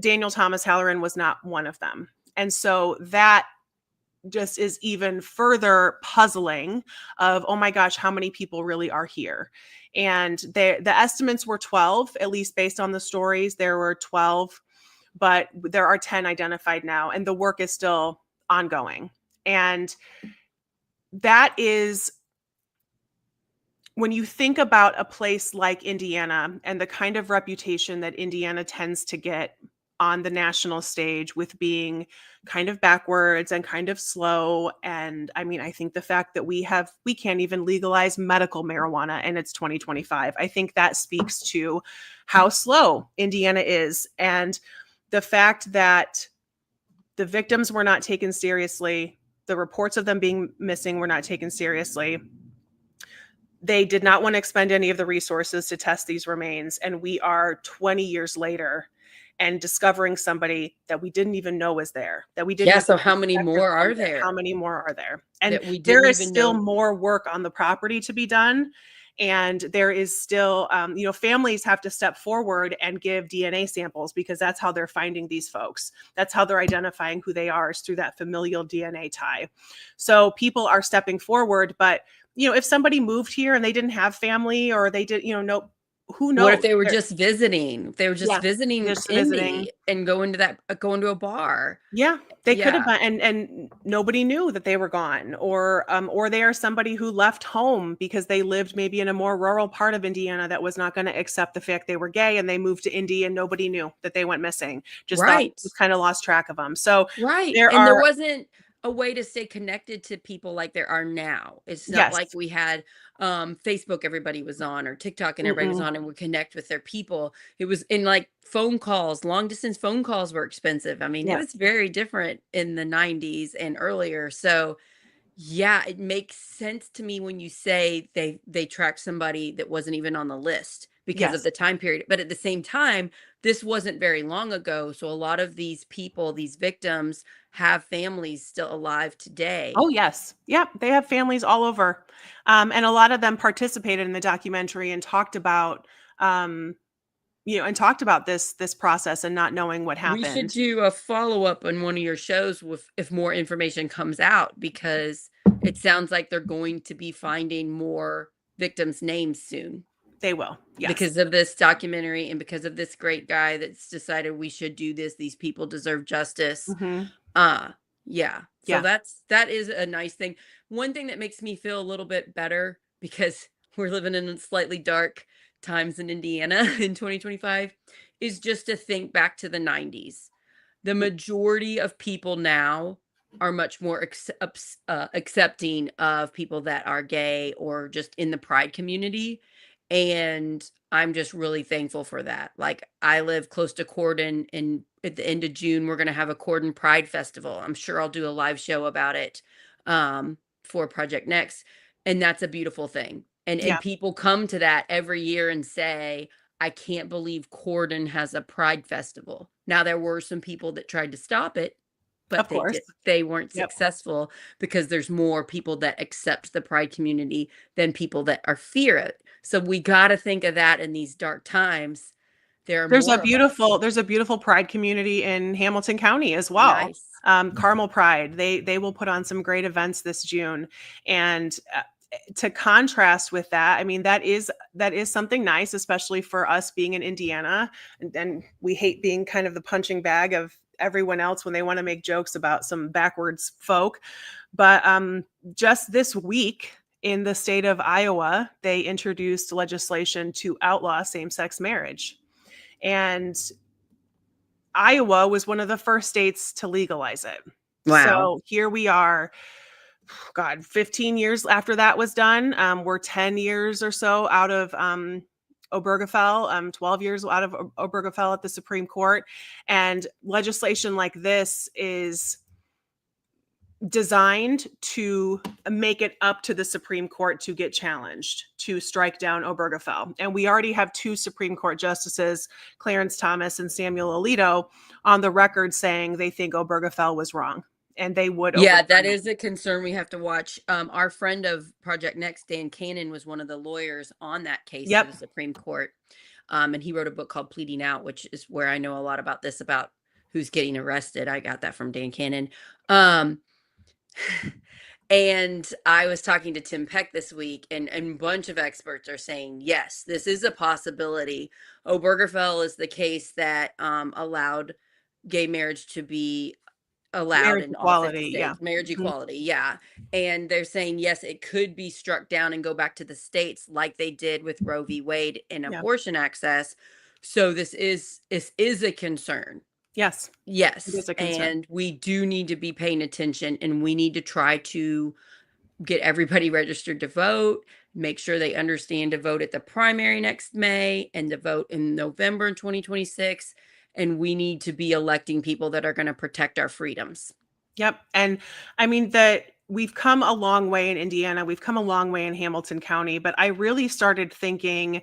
Daniel Thomas Halloran was not one of them. And so that just is even further puzzling of, oh my gosh, how many people really are here. And the estimates were 12, at least based on the stories. There were 12, but there are 10 identified now, and the work is still ongoing. And that is, when you think about a place like Indiana and the kind of reputation that Indiana tends to get on the national stage with being kind of backwards and kind of slow. And I mean, I think the fact that we can't even legalize medical marijuana and it's 2025, I think that speaks to how slow Indiana is. And the fact that the victims were not taken seriously, the reports of them being missing were not taken seriously. They did not want to expend any of the resources to test these remains. And we are 20 years later and discovering somebody that we didn't even know was there, that we didn't Yeah, even so how many suspect or more are think. How there many more are there? And that we there didn't is even still know? more work on the property to be done. And there is still, families have to step forward and give DNA samples because that's how they're finding these folks. That's how they're identifying who they are, is through that familial DNA tie. So people are stepping forward, but if somebody moved here and they didn't have family, or they did, no, who What if knows? they were just visiting? If they were just Yeah, visiting just visiting. Indy and going to a bar. Yeah, they could have Yeah. been, and nobody knew that they were gone, or they are somebody who left home because they lived maybe in a more rural part of Indiana that was not going to accept the fact they were gay, and they moved to Indy and nobody knew that they went missing. Just thought, Right. just kind of lost track of them. So Right. there And there are, wasn't a way to stay connected to people like there are now. It's not yes, like we had Facebook everybody was on, or TikTok and everybody was mm-mm, on and would connect with their people. It was in like phone calls, long distance phone calls were expensive. I mean, it yes, was very different in the 90s and earlier. So yeah, it makes sense to me when you say they tracked somebody that wasn't even on the list because of yes. the time period. But at the same time, this wasn't very long ago. So a lot of these people, these victims, have families still alive today. Oh, yes. Yep, they have families all over. And a lot of them participated in the documentary and talked about, this process and not knowing what We should happened. do a follow-up on one of your shows with if more information comes out, because it sounds like they're going to be finding more victims' names soon, They will. Yes. because of this documentary and because of this great guy that's decided we should do this. These people deserve justice. Mhm. Uh, yeah. So Yeah. that is a nice thing. One thing that makes me feel a little bit better, because we're living in slightly dark times in Indiana in 2025, is just to think back to the 90s. The Mm, majority of people now are much more accepting of people that are gay or just in the pride community. And I'm just really thankful for that. Like, I live close to Corden, and at the end of June, we're going to have a Corden Pride Festival. I'm sure I'll do a live show about it for Project Next. And that's a beautiful thing. And yeah, people come to that every year and say, I can't believe Corden has a pride festival. Now, there were some people that tried to stop it, but of course. they weren't Yep. successful, because there's more people that accept the pride community than people that are fear it. So we got to think of that in these dark times. There are more of us. There's a beautiful pride community in Hamilton County as well. Nice. Carmel Pride. They will put on some great events this June, and to contrast with that, I mean, that is something nice, especially for us being in Indiana, and we hate being kind of the punching bag of everyone else when they want to make jokes about some backwards folk. But just this week in the state of Iowa, they introduced legislation to outlaw same-sex marriage. And Iowa was one of the first states to legalize it. Wow. So here we are, God, 15 years after that was done. We're 10 years or so out of Obergefell, 12 years out of Obergefell at the Supreme Court. And legislation like this is designed to make it up to the Supreme Court to get challenged, to strike down Obergefell. And we already have two Supreme Court justices, Clarence Thomas and Samuel Alito, on the record saying they think Obergefell was wrong and they would Yeah, overturn that it. is a concern we have to watch. Our friend of Project Next, Dan Cannon, was one of the lawyers on that case to the Yep. Supreme Court. And he wrote a book called Pleading Out, which is where I know a lot about this, about who's getting arrested. I got that from Dan Cannon. Um, And I was talking to Tim Peck this week, and a bunch of experts are saying, yes, this is a possibility. Obergefell is the case that allowed gay marriage to be allowed Marriage in all 50 equality, yeah. states, marriage Mhm. equality. Yeah. And they're saying, yes, it could be struck down and go back to the states like they did with Roe v. Wade and Yeah. abortion access. So this is a concern. Yes, it Yes. is a concern. And we do need to be paying attention, and we need to try to get everybody registered to vote, make sure they understand to vote at the primary next May and to vote in November in 2026. And we need to be electing people that are going to protect our freedoms. Yep. And I mean that we've come a long way in Indiana. We've come a long way in Hamilton County, but I really started thinking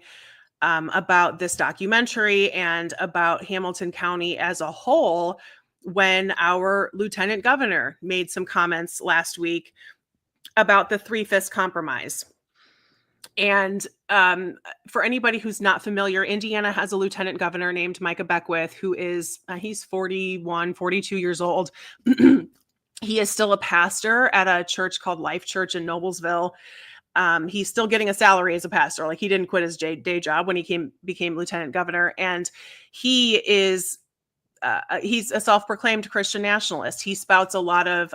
about this documentary and about Hamilton County as a whole when our lieutenant governor made some comments last week about the three-fifths compromise. And for anybody who's not familiar, Indiana has a lieutenant governor named Micah Beckwith, who is, he's 41, 42 years old. He is still a pastor at a church called Life Church in Noblesville. He's still getting a salary as a pastor. Like, he didn't quit his day job when he became lieutenant governor. And he is he's a self-proclaimed Christian nationalist. He spouts a lot of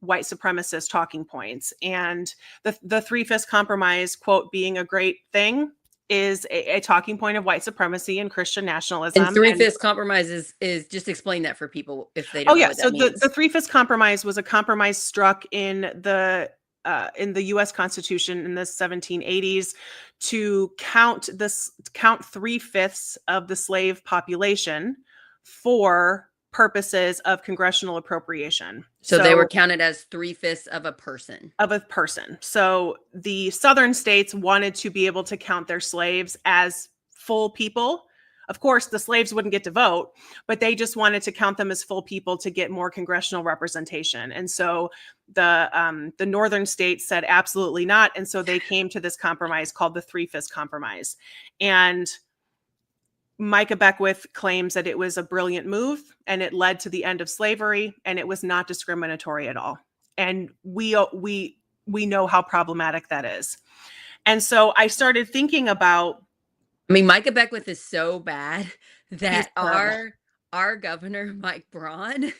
white supremacist talking points, and the three-fifths compromise, quote, being a great thing, is a talking point of white supremacy and Christian And nationalism. And three-fifths compromise is just explain that for people if they oh don't know yeah, what so that the means. three-fifths compromise was a compromise struck in the U.S. Constitution in the 1780s to count three-fifths of the slave population for purposes of congressional appropriation. So they were So counted as three-fifths of a person. of a person. So the southern states wanted to be able to count their slaves as full people. Of course, the slaves wouldn't get to vote, but they just wanted to count them as full people to get more congressional representation. And so the northern states said absolutely not, and so they came to this compromise called the Three-Fifths Compromise. And Micah Beckwith claims that it was a brilliant move and it led to the end of slavery, and it was not discriminatory at all. And we know how problematic that is. And so I started thinking about, I mean, Micah Beckwith is so bad he's that terrible. our governor, Mike Braun,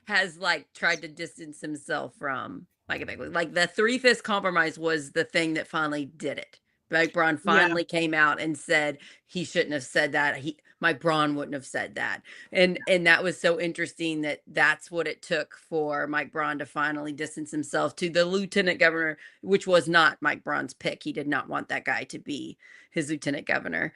has like tried to distance himself from Micah Beckwith. Like the three-fifths compromise was the thing that finally did it. Mike Braun Yeah, finally came out and said he shouldn't have said that. Mike Braun wouldn't have said that. And that was so interesting that that's what it took for Mike Braun to finally distance himself to the lieutenant governor, which was not Mike Braun's pick. He did not want that guy to be his lieutenant governor.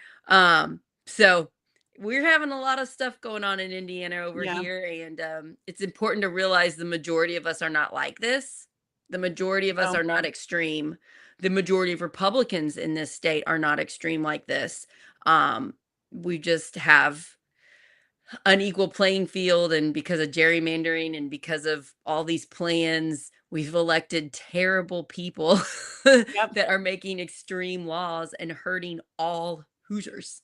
So we're having a lot of stuff going on in Indiana over yeah, here, and it's important to realize the majority of us are not like this. The majority of us no, are not extreme. The majority of Republicans in this state are not extreme like this. Um, we just have unequal playing field, and because of gerrymandering and because of all these plans, we've elected terrible people yep. that are making extreme laws and hurting all Hoosiers.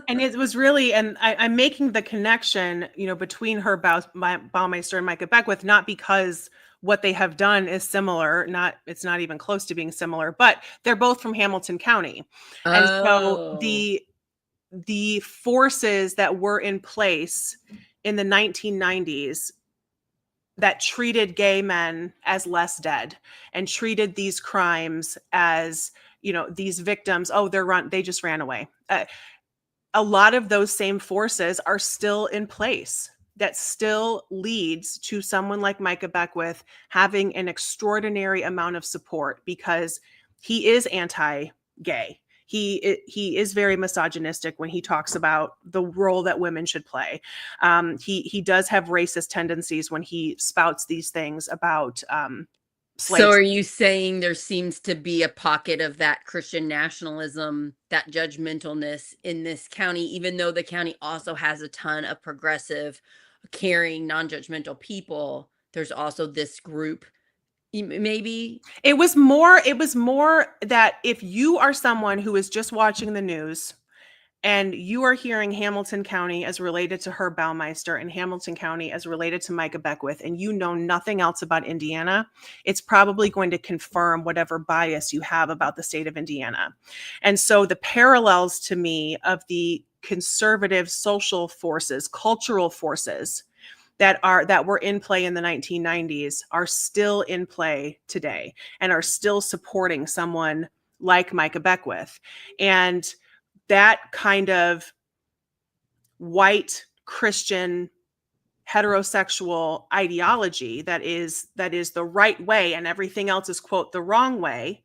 And it was really, and I'm making the connection, between Herb Baumeister and Micah Beckwith, not because what they have done is similar, it's not even close to being similar, but they're both from Hamilton County. And so Oh. the forces that were in place in the 1990s that treated gay men as less dead and treated these crimes as, these victims, oh, they just ran away. A lot of those same forces are still in place. That still leads to someone like Micah Beckwith having an extraordinary amount of support because he is anti-gay. He is very misogynistic when he talks about the role that women should play. He does have racist tendencies when he spouts these things about So slaves. are you saying there seems to be a pocket of that Christian nationalism, that judgmentalness in this county, even though the county also has a ton of progressive, caring, non-judgmental people? There's also this group, maybe. It was more that if you are someone who is just watching the news And you are hearing Hamilton County as related to Herb Baumeister and Hamilton County as related to Micah Beckwith, and you know nothing else about Indiana, it's probably going to confirm whatever bias you have about the state of Indiana. And so the parallels to me of the conservative social forces, cultural forces that were in play in the 1990s are still in play today and are still supporting someone like Micah Beckwith. And that kind of white Christian heterosexual ideology that is the right way and everything else is, quote, the wrong way,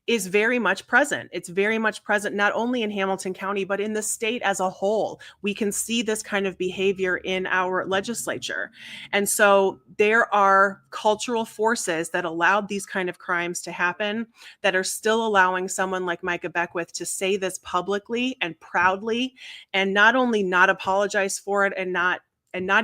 is very much present. It's very much present, not only in Hamilton County, but in the state as a whole. We can see this kind of behavior in our legislature. And so there are cultural forces that allowed these kind of crimes to happen that are still allowing someone like Micah Beckwith to say this publicly and proudly, and not only not apologize for it and not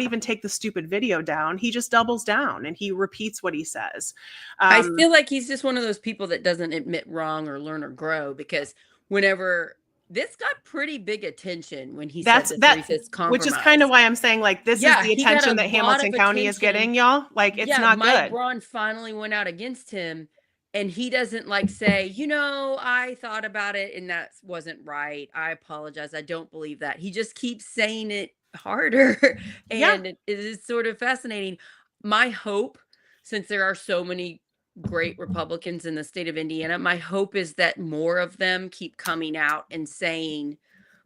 even take the stupid video down. He just doubles down and he repeats what he says. I feel like he's just one of those people that doesn't admit wrong or learn or grow, because whenever this got pretty big attention when he said That's the that, three-fifths which is kind of compromise. why I'm saying, like, this is Yeah, the he got a attention that lot Hamilton of County is attention. getting, y'all. Like, it's Yeah, not Mike good. Braun finally went out against him, and he doesn't like say, I thought about it and that wasn't right. I apologize. I don't believe that. He just keeps saying it harder. Yeah. And it is sort of fascinating. My hope, since there are so many great Republicans in the state of Indiana, my hope is that more of them keep coming out and saying,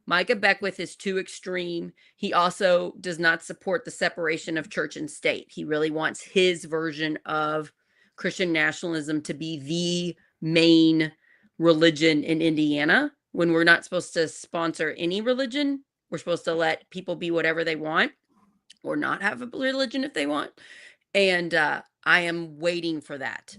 Micah Beckwith is too extreme. He also does not support the separation of church and state. He really wants his version of Christian nationalism to be the main religion in Indiana, when we're not supposed to sponsor any religion. We're supposed to let people be whatever they want or not have a religion if they want. And I am waiting for that.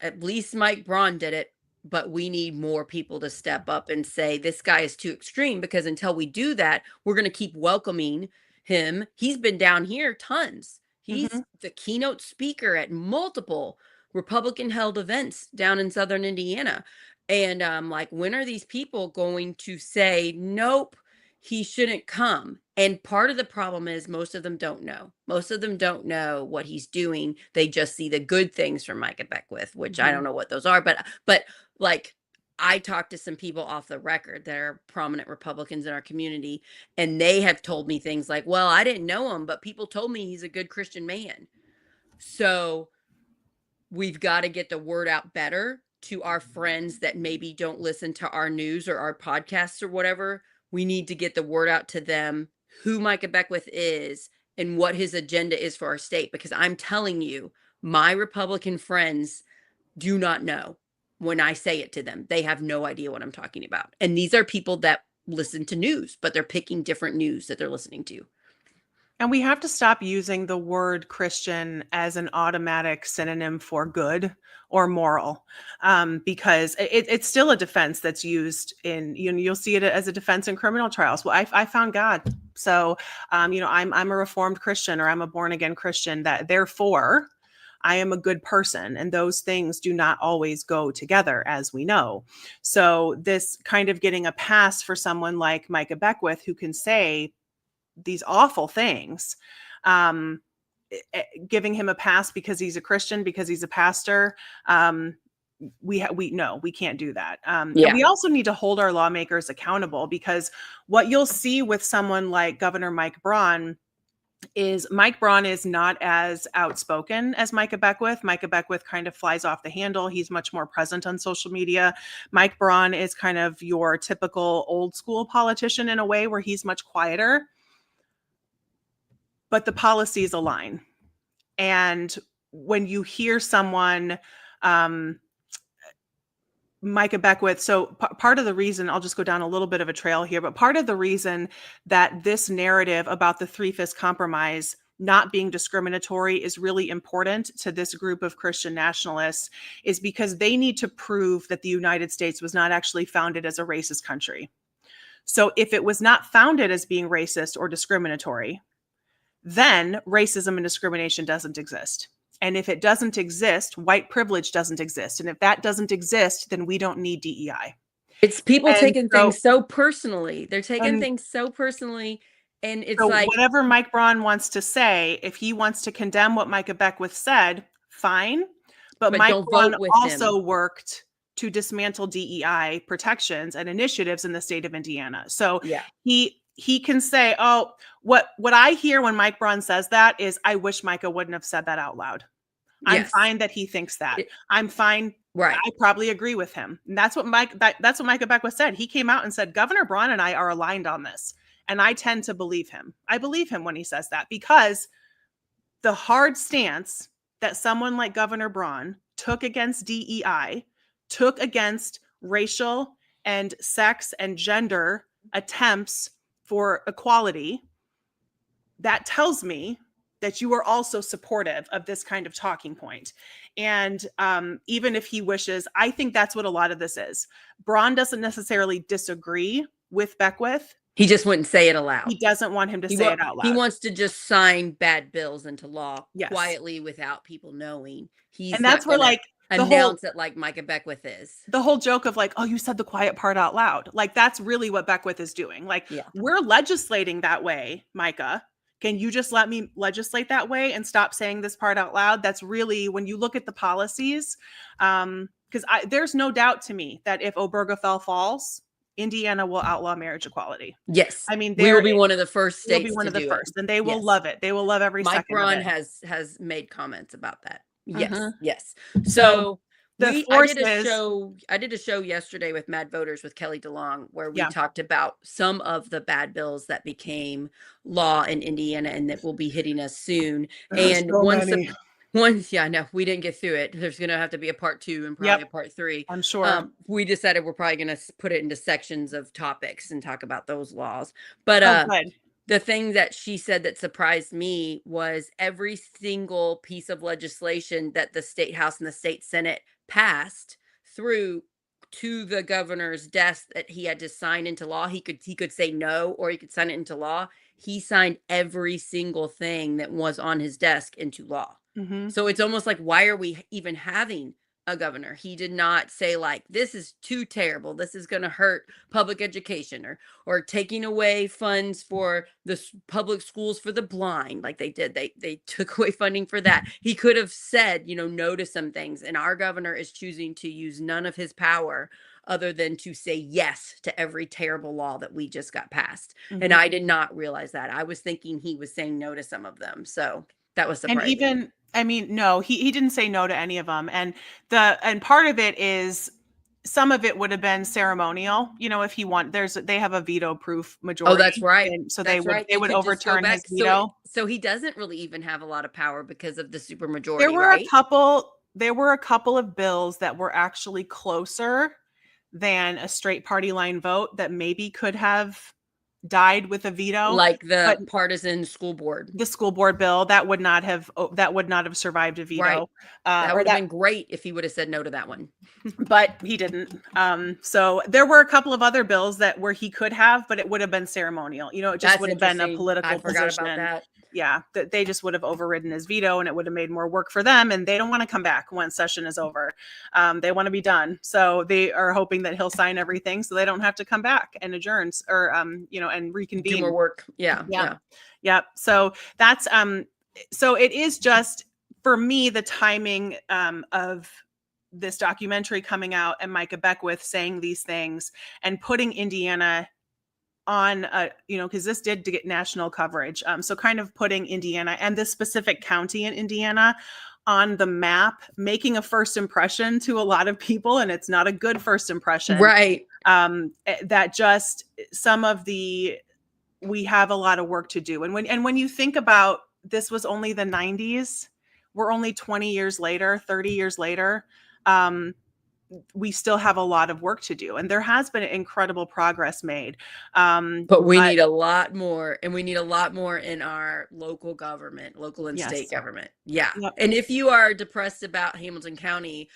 At least Mike Braun did it, but we need more people to step up and say this guy is too extreme, because until we do that, we're going to keep welcoming him. He's been down here tons. Mm-hmm. He's the keynote speaker at multiple Republican held events down in Southern Indiana. And I'm like, when are these people going to say, nope, he shouldn't come? And part of the problem is most of them don't know. Most of them don't know what he's doing. They just see the good things from Micah Beckwith, which I Mm-hmm. don't know what those are, but like, I talked to some people off the record that are prominent Republicans in our community, and they have told me things like, well, I didn't know him, but people told me he's a good Christian man. So we've got to get the word out better to our friends that maybe don't listen to our news or our podcasts or whatever. We need to get the word out to them who Micah Beckwith is and what his agenda is for our state, because I'm telling you, my Republican friends do not know. When I say it to them, they have no idea what I'm talking about. And these are people that listen to news, but they're picking different news that they're listening to. And we have to stop using the word Christian as an automatic synonym for good or moral, because it's still a defense that's used in, you'll see it as a defense in criminal trials. Well, I found God. So, I'm a Reformed Christian, or I'm a born again Christian, that therefore I am a good person. And those things do not always go together, as we know. So this kind of getting a pass for someone like Micah Beckwith, who can say these awful things, um, giving him a pass because he's a Christian, because he's a pastor. We can't do that. And we also need to hold our lawmakers accountable, because what you'll see with someone like Governor Mike Braun is Mike Braun is not as outspoken as Micah Beckwith. Micah Beckwith kind of flies off the handle. He's much more present on social media. Mike Braun is kind of your typical old school politician in a way, where he's much quieter, but the policies align. And when you hear someone, Micah Beckwith, so part of the reason, I'll just go down a little bit of a trail here, but part of the reason that this narrative about the three-fifths compromise not being discriminatory is really important to this group of Christian nationalists is because they need to prove that the United States was not actually founded as a racist country. So if it was not founded as being racist or discriminatory, then racism and discrimination doesn't exist. And if it doesn't exist, white privilege doesn't exist. And if that doesn't exist, then we don't need DEI. It's people And taking so things so personally. They're taking and things so personally, and it's so like, whatever Mike Braun wants to say, if he wants to condemn what Micah Beckwith said, fine. But but Mike don't Braun vote with him. also worked to dismantle DEI protections and initiatives in the state of Indiana. So Yeah. he can say, "Oh, what I hear when Mike Braun says that is, I wish Micah wouldn't have said that out loud." I'm Yes. fine that he thinks that. It, I'm fine. right. I probably agree with him. And that's what that's what Micah Beckwith said. He came out and said, Governor Braun and I are aligned on this. And I tend to believe him. I believe him when he says that, because the hard stance that someone like Governor Braun took against DEI, took against racial and sex and gender attempts for equality, that tells me that you are also supportive of this kind of talking point. And even if he wishes, I think that's what a lot of this is. Braun doesn't necessarily disagree with Beckwith. He just wouldn't say it aloud. He doesn't want him to say it out He loud. wants to just sign bad bills into law Yes. quietly without people knowing. He's And that's not where, gonna like, the whole announce it like Micah Beckwith is. the whole joke of, like, oh, you said the quiet part out loud. Like, that's really what Beckwith is doing. Like, Yeah. we're legislating that way, Micah. Can you just let me legislate that way and stop saying this part out loud? That's really, when you look at the policies, because there's no doubt to me that if Obergefell falls, Indiana will outlaw marriage equality. Yes. I mean, We will be one of the first will be states one to of the do it. first, and they will Yes. love it. They will love every Mike second of Braun it. has made comments about that. Hmm. Yes. Yes. So So the I did a forces, show yesterday with Mad Voters with Kelly DeLong where we yeah, talked about some of the bad bills that became law in Indiana and that will be hitting us soon. there's And so many. yeah, I know we didn't get through it. There's gonna have to be a part 2 and Yep, probably a part 3. I'm sure. We decided we're probably gonna put it into sections of topics and talk about those laws. But Oh, good. the thing that she said that surprised me was every single piece of legislation that the state house and the state senate passed through to the governor's desk that he had to sign into law. He could say no or he could sign it into law. He signed every single thing that was on his desk into law. Hmm. So it's almost like, why are we even having a governor? He did not say like, this is too terrible, this is going to hurt public education, or taking away funds for the public schools for the blind like they did. They took away funding for that. He could have said, no to some things, and our governor is choosing to use none of his power other than to say yes to every terrible law that we just got passed. And Hmm. I did not realize that. I was thinking he was saying no to some of them. So that was And surprising. even, I mean, no, he didn't say no to any of them. And part of it is, some of it would have been ceremonial, if he want. They have a veto proof Oh, that's majority, right. and so That's right. they They would could just go overturn his back. veto. So he doesn't really even have a lot of power because of the There supermajority, were a right? couple. There were a couple of bills that were actually closer than a straight party line vote that maybe could have died with a veto, Like but the partisan school board. the school board bill that would not have survived a Right. veto, That or would have that been great if he would have said no to that one. but he didn't. So there were a couple of other bills that where he could have, but it would have been ceremonial. It just That's would have been a interesting. I political forgot about position. that. Yeah, that they just would have overridden his veto, and it would have made more work for them. And they don't want to come back once session is over. They want to be done. So they are hoping that he'll sign everything, so they don't have to come back and adjourns, or and Do more reconvene. work. Yeah. Yeah, Yeah. yeah. So that's so it is just, for me, the timing of this documentary coming out and Micah Beckwith saying these things and putting Indiana on because this did to get national coverage. So kind of putting Indiana and this specific county in Indiana on the map, making a first impression to a lot of people, and it's not a good first impression. Right. That just some of the we have a lot of work to do. And when you think about, this was only the 90s, we're only 20 years later, 30 years later. We still have a lot of work to do, and there has been incredible progress made. But we need a lot more, and we need a lot more in our local government, local and Yes. state government. Yeah. Yep. And if you are depressed about Hamilton County,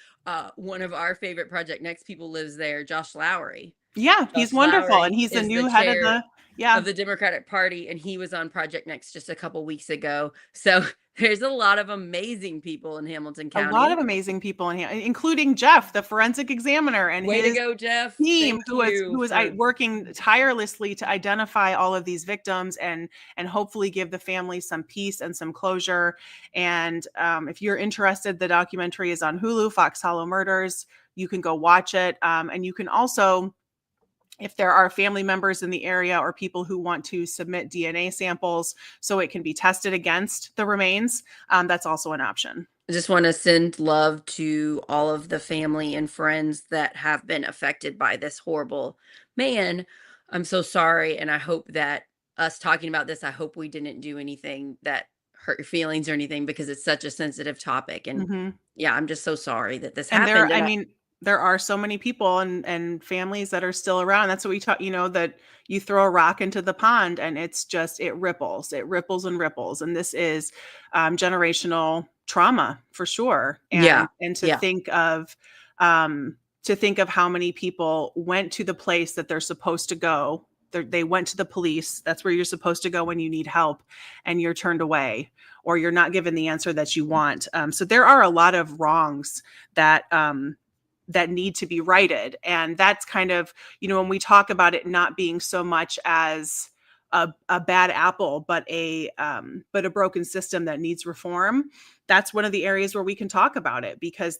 one of our favorite Project Next people lives there, Josh Lowry. Yeah, he's Josh wonderful, Lowry and he's the is new the head of chair the, yeah. of the Democratic Party, and he was on Project Next just a couple weeks ago. So There's a lot of amazing people in Hamilton A lot of County. amazing people in here, including Jeff, the forensic examiner, and Way to his go, Jeff. team Thank who was you for working tirelessly to identify all of these victims and hopefully give the families some peace and some closure. And if you're interested, the documentary is on Hulu, Fox Hollow Murders. You can go watch it, and you can also, if there are family members in the area or people who want to submit DNA samples so it can be tested against the remains, that's also an option. I just want to send love to all of the family and friends that have been affected by this horrible man. I'm so sorry. And I hope that us talking about this, I hope we didn't do anything that hurt your feelings or anything because it's such a sensitive topic. And Mhm. yeah, I'm just so sorry that this And happened. I And I, mean, there are so many people and families that are still around. That's what we talk, that you throw a rock into the pond and it's just, it ripples, and ripples. And this is generational trauma for sure. yeah, And yeah. to think of how many people went to the place that they're supposed to go. They went to the police. That's where you're supposed to go when you need help, and you're turned away, or you're not given the answer that you want. So there are a lot of wrongs that that need to be righted, and that's kind of, when we talk about it not being so much as a bad apple, but a broken system that needs reform. That's one of the areas where we can talk about it, because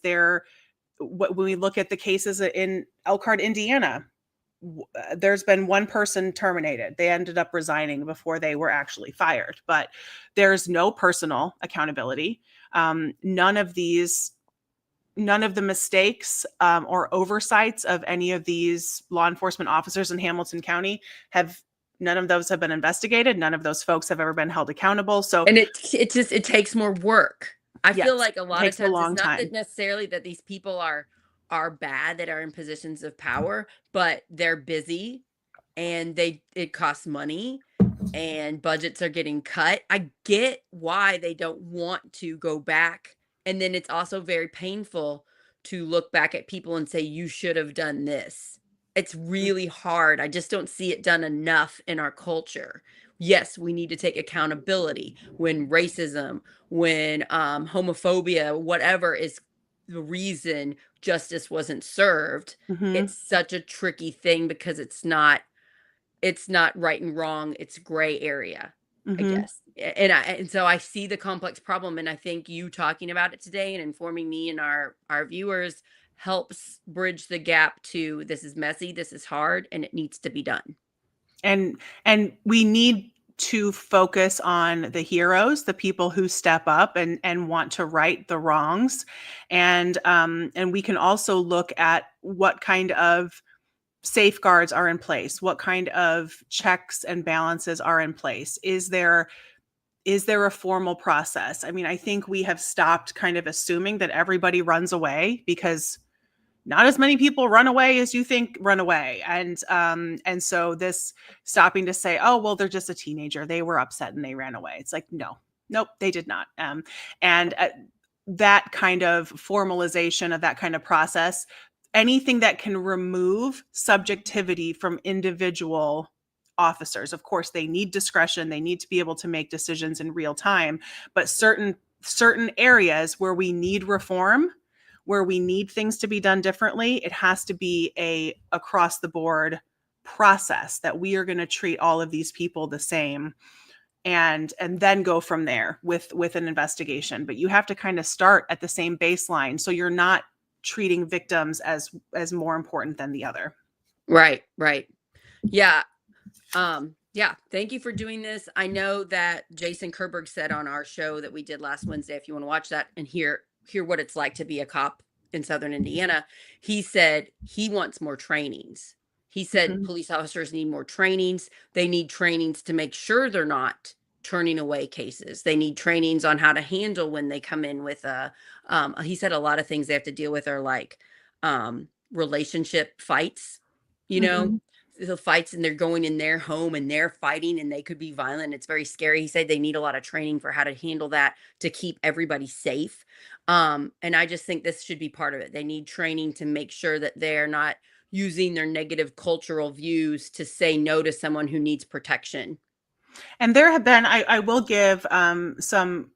when we look at the cases in Elkhart, Indiana, there's been one person terminated. They ended up resigning before they were actually fired, but there's no personal accountability. None of the mistakes or oversights of any of these law enforcement officers in Hamilton County none of those have been investigated. None of those folks have ever been held accountable. So And it takes more work. I feel yes, like a it lot of takes a times it's long not that time. necessarily that these people are bad that are in positions of power, but they're busy and it costs money and budgets are getting cut. I get why they don't want to go back. And then it's also very painful to look back at people and say, you should have done this. It's really hard. I just don't see it done enough in our culture. Yes, we need to take accountability when racism, when homophobia, whatever is the reason justice wasn't served. Mm-hmm. It's such a tricky thing because it's not right and wrong, it's gray area, I Mm-hmm. guess. And so I see the complex problem, and I think you talking about it today and informing me and our viewers helps bridge the gap to this is messy, this is hard, and it needs to be done. And we need to focus on the heroes, the people who step up and want to right the wrongs. And we can also look at what kind of safeguards are in place, what kind of checks and balances are in place. Is there a formal process? I mean, I think we have stopped kind of assuming that everybody runs away, because not as many people run away as you think run away. And so this stopping to say, oh, well, they're just a teenager, they were upset and they ran away. It's like, no, nope, they did not. And that kind of formalization of that kind of process, anything that can remove subjectivity from individual officers. Of course, they need discretion, they need to be able to make decisions in real time, but certain areas where we need reform, where we need things to be done differently, it has to be a across the board process that we are going to treat all of these people the same, and then go from there with an investigation. But you have to kind of start at the same baseline, so you're not treating victims as more important than the other. Right, right. Yeah. Yeah, thank you for doing this. I know that Jason Kerberg said on our show that we did last Wednesday, if you want to watch that and hear what it's like to be a cop in Southern Indiana, he said he wants more trainings. He said Mhm. police officers need more trainings. They need trainings to make sure they're not turning away cases. They need trainings on how to handle when they come in with he said a lot of things they have to deal with are like relationship fights, you know, Mhm. the fights and they're going in their home and they're fighting and they could be violent. It's very scary. He said they need a lot of training for how to handle that to keep everybody safe. And I just think this should be part of it. They need training to make sure that they're not using their negative cultural views to say no to someone who needs protection. And there have been, I will give some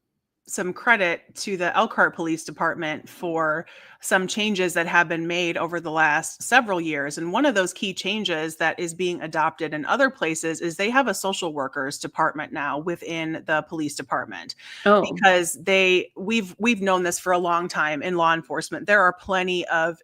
some credit to the Elkhart Police Department for some changes that have been made over the last several years. And one of those key changes that is being adopted in other places is they have a social workers department now within the police department, Oh, because we've known this for a long time in law enforcement. There are plenty of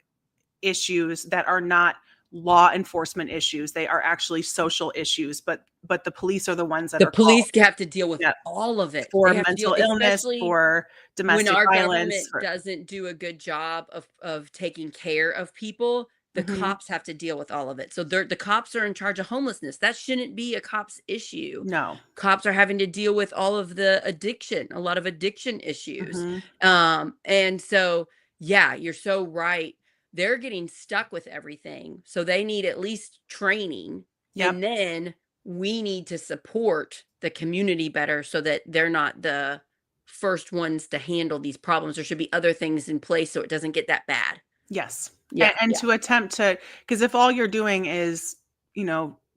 issues that are not law enforcement issues. They are actually social issues, but the police are the ones that the are called. police have to deal with Yeah, all of it. They for have to deal, mental illness, especially for when domestic our violence, government for doesn't do a good job of taking care of people. The Mhm. cops have to deal with all of it. So the cops are in charge of homelessness. That shouldn't be a cop's issue. No. Cops are having to deal with all of the addiction, a lot of addiction issues. Mhm. And so yeah, you're so right. They're getting stuck with everything. So they need at least training. Yep. And then we need to support the community better so that they're not the first ones to handle these problems. There should be other things in place so it doesn't get that bad. Yes. Yeah, And yeah. to attempt to, because if all you're doing is,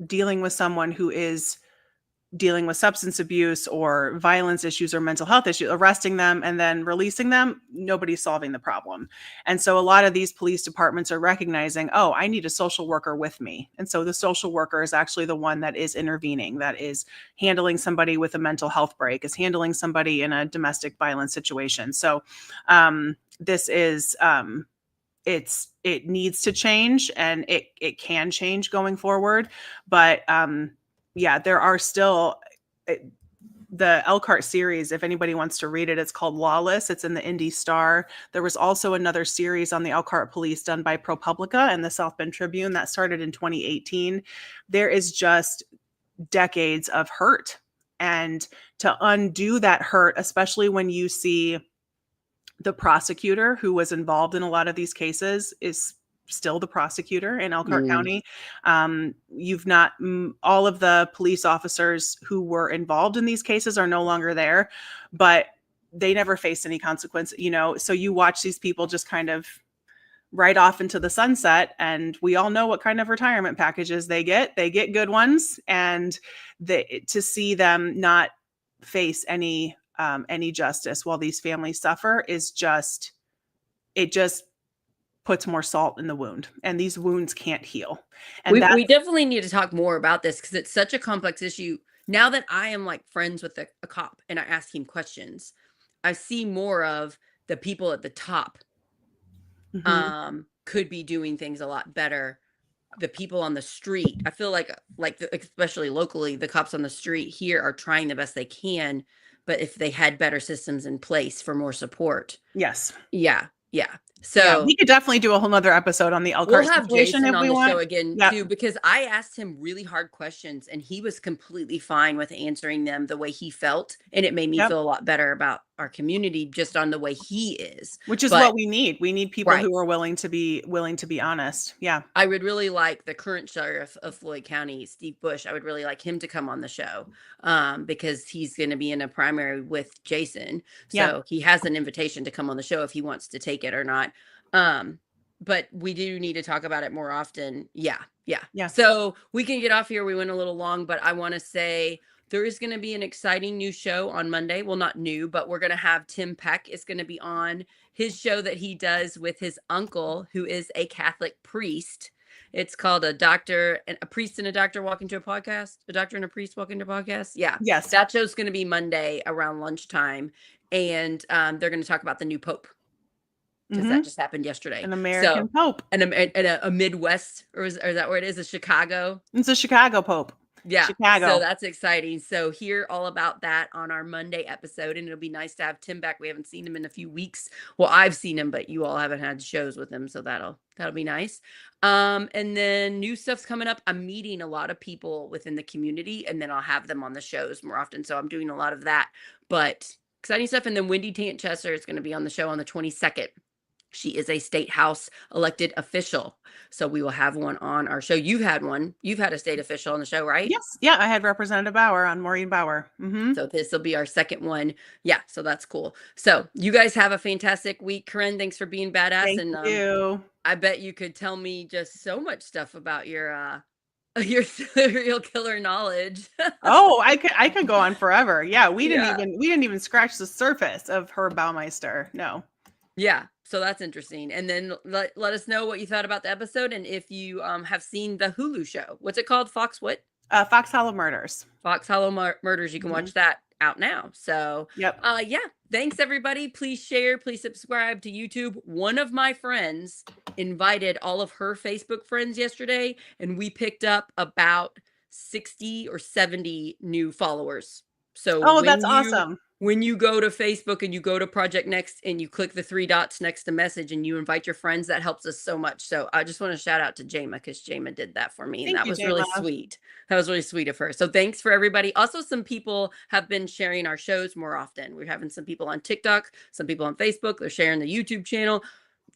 dealing with someone who is dealing with substance abuse or violence issues or mental health issues, arresting them and then releasing them, nobody's solving the problem. And so a lot of these police departments are recognizing, oh, I need a social worker with me. And so the social worker is actually the one that is intervening, that is handling somebody with a mental health break, is handling somebody in a domestic violence situation. So this is it needs to change, and it can change going forward. But yeah, there are still the Elkhart series. If anybody wants to read it, it's called Lawless. It's in the Indy Star. There was also another series on the Elkhart Police done by ProPublica and the South Bend Tribune that started in 2018. There is just decades of hurt, and to undo that hurt, especially when you see the prosecutor who was involved in a lot of these cases is still the prosecutor in Elkhart Mm. County. You've not all of the police officers who were involved in these cases are no longer there, but they never faced any consequence, so you watch these people just kind of right off into the sunset, and we all know what kind of retirement packages they get good ones, and to see them not face any justice while these families suffer is just it just puts more salt in the wound, and these wounds can't heal. And We that's definitely need to talk more about this because it's such a complex issue. Now that I am like friends with a cop and I ask him questions, I see more of the people at the top Mhm. could be doing things a lot better. The people on the street, I feel like especially locally, the cops on the street here are trying the best they can, but if they had better systems in place for more support. Yes. Yeah, yeah. Yeah, So we could definitely do a whole nother episode on the we'll Elkhart have situation Jason if on we the show want. again Yep. too, because I asked him really hard questions and he was completely fine with answering them the way he felt. And it made me Yep. feel a lot better about our community just on the way he is. Which is But what we need. We need people right. who are willing to be honest. Yeah. I would really like the current sheriff of Floyd County, Steve Bush. I would really like him to come on the show because he's going to be in a primary with Jason. Yeah. So he has an invitation to come on the show if he wants to take it or not. Um, but we do need to talk about it more often. Yeah. Yeah. Yeah. So we can get off here. We went a little long, but I want to say there is going to be an exciting new show on Monday. Well, not new, but we're going to have Tim Peck is going to be on his show that he does with his uncle, who is a Catholic priest. It's called a priest and a doctor walk into a podcast. A doctor and a priest walk into a podcast. Yeah. Yes. That show's going to be Monday around lunchtime. And they're going to talk about the new Pope because that Mhm. just happened yesterday. An American So, Pope. a Midwest, or is that where it is? A Chicago? It's a Chicago Pope. Yeah. So Chicago. that's exciting. So hear all about that on our Monday episode. And it'll be nice to have Tim back. We haven't seen him in a few weeks. Well, I've seen him, but you all haven't had shows with him. So that'll be nice. And then new stuff's coming up. I'm meeting a lot of people within the community, and then I'll have them on the shows more often. So I'm doing a lot of that. But exciting stuff. And then Wendy Tant-Chesser is going to be on the show on the 22nd. She is a state house elected official. So we will have one on our show. You've had one. You've had a state official on the show, right? Yes. Yeah, I had Representative Bauer on, Maureen Bauer. Mhm. So this will be our second one. Yeah, so that's cool. So you guys have a fantastic week. Corinne, thanks for being badass. Thank And you. I bet you could tell me just so much stuff about your Your serial killer knowledge. Oh, I could go on forever. Yeah, Yeah. we didn't even scratch the surface of Herb Baumeister. No. Yeah, so that's interesting. And then let us know what you thought about the episode and if you have seen the Hulu show. What's it called? Fox what? Fox Hollow Murders. Fox Hollow Murders. You can Mhm. watch that out now. So, Yep. yeah, thanks everybody. Please share, please subscribe to YouTube. One of my friends invited all of her Facebook friends yesterday, and we picked up about 60 or 70 new followers. So Oh, that's awesome. when you go to Facebook and you go to Project Next and you click the three dots next to message and you invite your friends, that helps us so much. So I just want to shout out to Jama because Jama did that for me. And Thank that you, was really Jayla. sweet. That was really sweet of her. So thanks for everybody. Also, some people have been sharing our shows more often. We're having some people on TikTok, some people on Facebook. They're sharing the YouTube channel.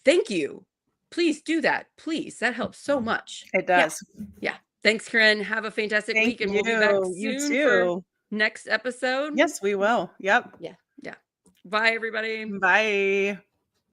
Thank you. Please do that. Please. That helps so much. It Yeah. does. Yeah. Thanks, Corinne. Have a fantastic Thank week. And we'll be back you. You soon for too. next episode. Yes, we will. Yep. Yeah. Yeah. Bye, everybody. Bye.